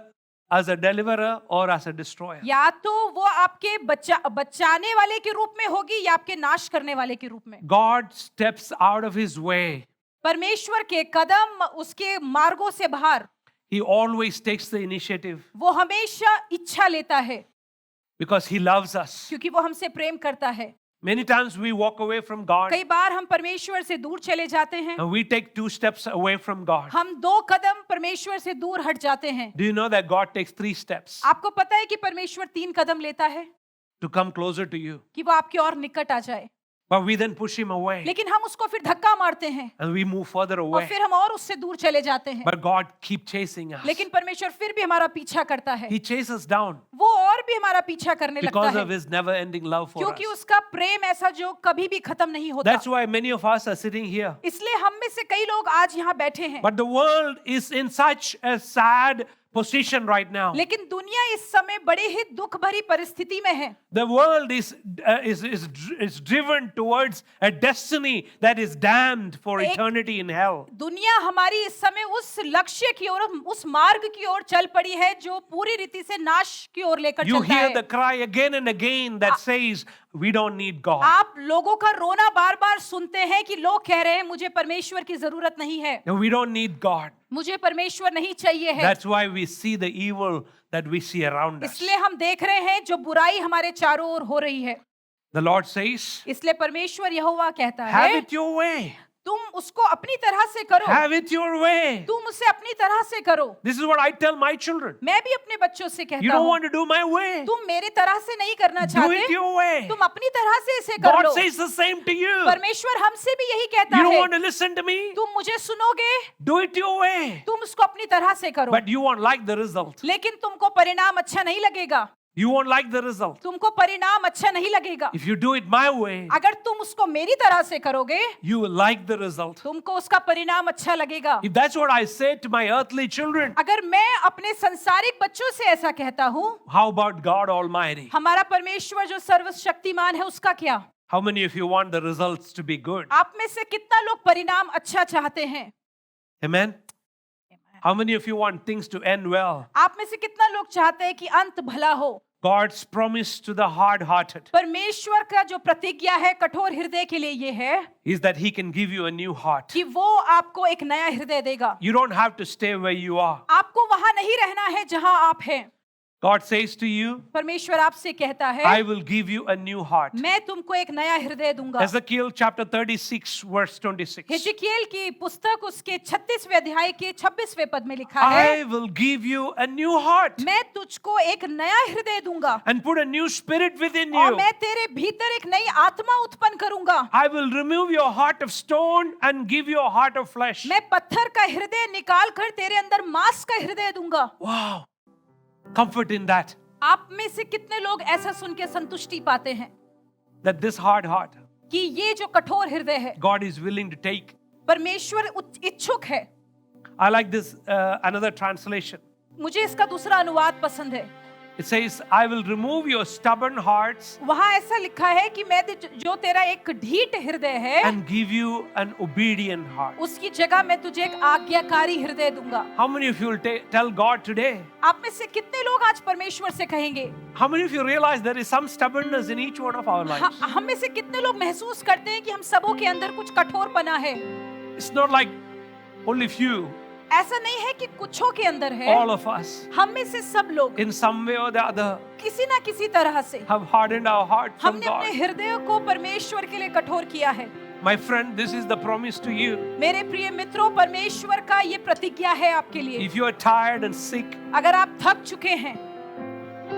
as a deliverer or as a destroyer. या तो वो आपके बचाने वाले के रूप में होगी या आपके नाश करने वाले के रूप में। God steps out of His way. परमेश्वर के कदम उसके मार्गों से बाहर, He always takes the initiative वो हमेशा इच्छा लेता है because He loves us. क्योंकि वो हमसे प्रेम करता है। Many times we walk away from God कई बार हम परमेश्वर से दूर चले जाते हैं, and we take 2 steps away from God. हम 2 कदम परमेश्वर से दूर हट जाते हैं। Do you know that God takes 3 steps आपको पता है कि परमेश्वर 3 कदम लेता है to come closer to you? कि वो आपकी और निकट आ जाए, But we then push Him away लेकिन हम उसको फिर धक्का मारते हैं and we move further और away. फिर हम और उससे दूर चले जाते हैं। But God keeps chasing us. लेकिन परमेश्वर फिर भी हमारा पीछा करता है, He chases down वो और भी हमारा पीछा करने लगता because है, of His never-ending love for us. क्योंकि उसका प्रेम ऐसा जो कभी भी खत्म नहीं होता। That's why many of us are sitting here. इसलिए हम में से कई लोग आज यहाँ बैठे हैं, But the world is in such a sad position right now. लेकिन दुनिया इस समय बड़े ही दुख भरी परिस्थिति में है। The world is driven towards a destiny that is damned for एक- eternity in hell. दुनिया हमारी इस समय उस लक्ष्य की ओर, उस मार्ग की ओर चल पड़ी है जो पूरी रीति से नाश की ओर लेकर You चलता hear है। the cry again and again that says, we don't need God. आप लोगों का रोना बार बार सुनते हैं कि लोग कह रहे हैं मुझे परमेश्वर की जरूरत नहीं है, No, we don't need God. मुझे परमेश्वर नहीं चाहिए है। That's why we see the evil that we see around us. इसलिए हम देख रहे हैं जो बुराई हमारे चारों ओर हो रही है। The Lord says, इसलिए परमेश्वर यहोवा कहता have है, it your way. तुम उसको अपनी तरह से करो, Have it your way. तुम उसे अपनी तरह से करो। This is what I tell my children. मैं भी अपने बच्चों से You कहता don't हूँ, want to do my way. तुम मेरी तरह से नहीं करना Do चाहते, it your way. तुम अपनी तरह से इसे कर God low. says the same to you. परमेश्वर हमसे भी यही कहता You don't है, want to listen to me? तुम मुझे सुनोगे, Do it your way. तुम उसको अपनी तरह से करो, But you won't like the result. लेकिन तुमको परिणाम अच्छा नहीं लगेगा, You won't like the result. तुमको परिणाम अच्छा नहीं लगेगा। If you do it my way, अगर तुम उसको मेरी तरह से करोगे, you will like the result. तुमको उसका परिणाम अच्छा लगेगा। If that's what I say to my earthly children, अगर मैं अपने संसारिक बच्चों से ऐसा कहता हूँ, how about God Almighty? हमारा परमेश्वर जो सर्वशक्तिमान है उसका क्या? How many of you want the results to be good? आप में से कितना लोग परिणाम अच्छा चाहते हैं? Amen? How many of you want things to end well? आप में से कितना लोग चाहते हैं कि अंत भला हो? God's promise to the hard-hearted परमेश्वर का जो प्रतिज्ञा है कठोर हृदय के लिए ये है is that He can give you a new heart. कि वो आपको एक नया हृदय देगा. You don't have to stay where you are. आपको वहां नहीं रहना है जहां आप हैं. God says to you, परमेश्वर आपसे कहता है, I will give you a new heart. मैं तुमको एक नया हृदय दूंगा. Ezekiel chapter 36 verse 26. हिजकियेल की पुस्तक उसके 36वें अध्याय के 26वें पद में लिखा है, I will give you a new heart मैं तुझको एक नया हृदय दूंगा and put a new spirit within और you. मैं तेरे भीतर एक नई आत्मा उत्पन्न करूंगा. I will remove your heart of stone and give you a heart of flesh. मैं पत्थर का हृदय निकाल कर तेरे अंदर मांस का हृदय दूंगा. Wow. Comfort in that. आप में से कितने लोग ऐसा सुन के संतुष्टि पाते हैं That this hard heart, कि ये जो कठोर हृदय है God is willing to take. परमेश्वर इच्छुक है. I like this another translation. मुझे इसका दूसरा अनुवाद पसंद है. It says, I will remove your stubborn hearts वहाँ ऐसा लिखा है कि मैं जो तेरा एक ढीठ हृदय है and give you an obedient heart. उसकी जगह मैं तुझे एक आज्ञाकारी हृदय दूंगा. How many of you will tell God today? आप में से कितने लोग आज परमेश्वर से कहेंगे? How many of you realize there is some stubbornness in each one of our lives? हम में से कितने लोग महसूस करते हैं कि हम सबों के अंदर कुछ कठोरपना है? It's not like only few. ऐसा नहीं है कि कुछों के अंदर है. All of us, हम में से सब लोग in some way or the other, किसी ना किसी तरह से have hardened our heart from हमने अपने God. हृदय को परमेश्वर के लिए कठोर किया है. My friend, this is the promise to you. मेरे प्रिय मित्रों, परमेश्वर का ये प्रतिज्ञा है आपके लिए. If you are tired and sick अगर आप थक चुके हैं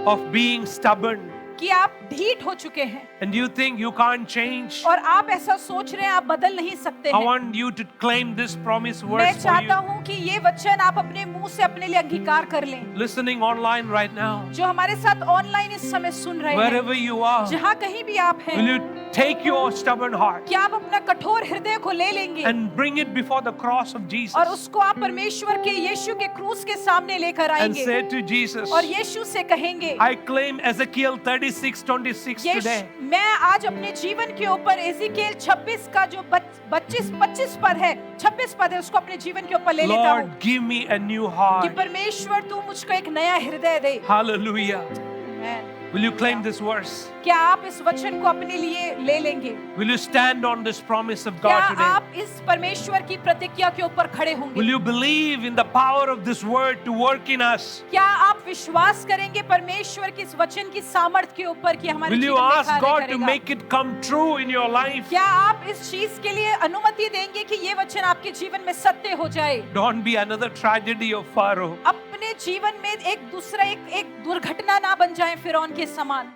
of being stubborn कि आप ढीठ हो चुके हैं and you think you can't change, और आप ऐसा सोच रहे हैं आप बदल नहीं सकते I हैं, want you to claim this promise मैं verse for चाहता you. हूँ कि ये वचन आप अपने मुंह से अपने लिए अंगीकार कर लें. Listening online right now, जो हमारे साथ ऑनलाइन इस समय सुन रहे हैं, wherever you are, जहाँ कहीं भी आप हैं, will you take your stubborn heart क्या आप अपना कठोर हृदय को ले लेंगे and bring it before the cross of Jesus और उसको आप परमेश्वर के यीशु के क्रूस के सामने लेकर and आएंगे say to Jesus, और यीशु से कहेंगे, I claim Ezekiel 36:26 today. मैं आज अपने जीवन के ऊपर एजिकेल 26 का जो 25 पद है, 26 पद है, उसको अपने जीवन के ऊपर ले लेता हूँ Lord, give me a new कि heart. परमेश्वर तू मुझको एक नया हृदय दे. Hallelujah. Amen. Will you claim this verse? क्या आप इस वचन को अपने लिए ले लेंगे? Will you stand on this promise of क्या God today? आप इस परमेश्वर की प्रतिज्ञा के ऊपर खड़े होंगे? Will you believe in the power of this word to work in us? क्या आप विश्वास करेंगे परमेश्वर की इस वचन की सामर्थ्य के ऊपर कि हमारे Will you जीवन में ask कार्य God to करेगा? make it come true in your life? क्या आप इस चीज के लिए अनुमति देंगे कि ये वचन आपके जीवन में सत्य हो जाए? Don't be another tragedy of Pharaoh. अपने जीवन में एक दूसरा एक दुर्घटना ना बन जाए फिरौन के समान.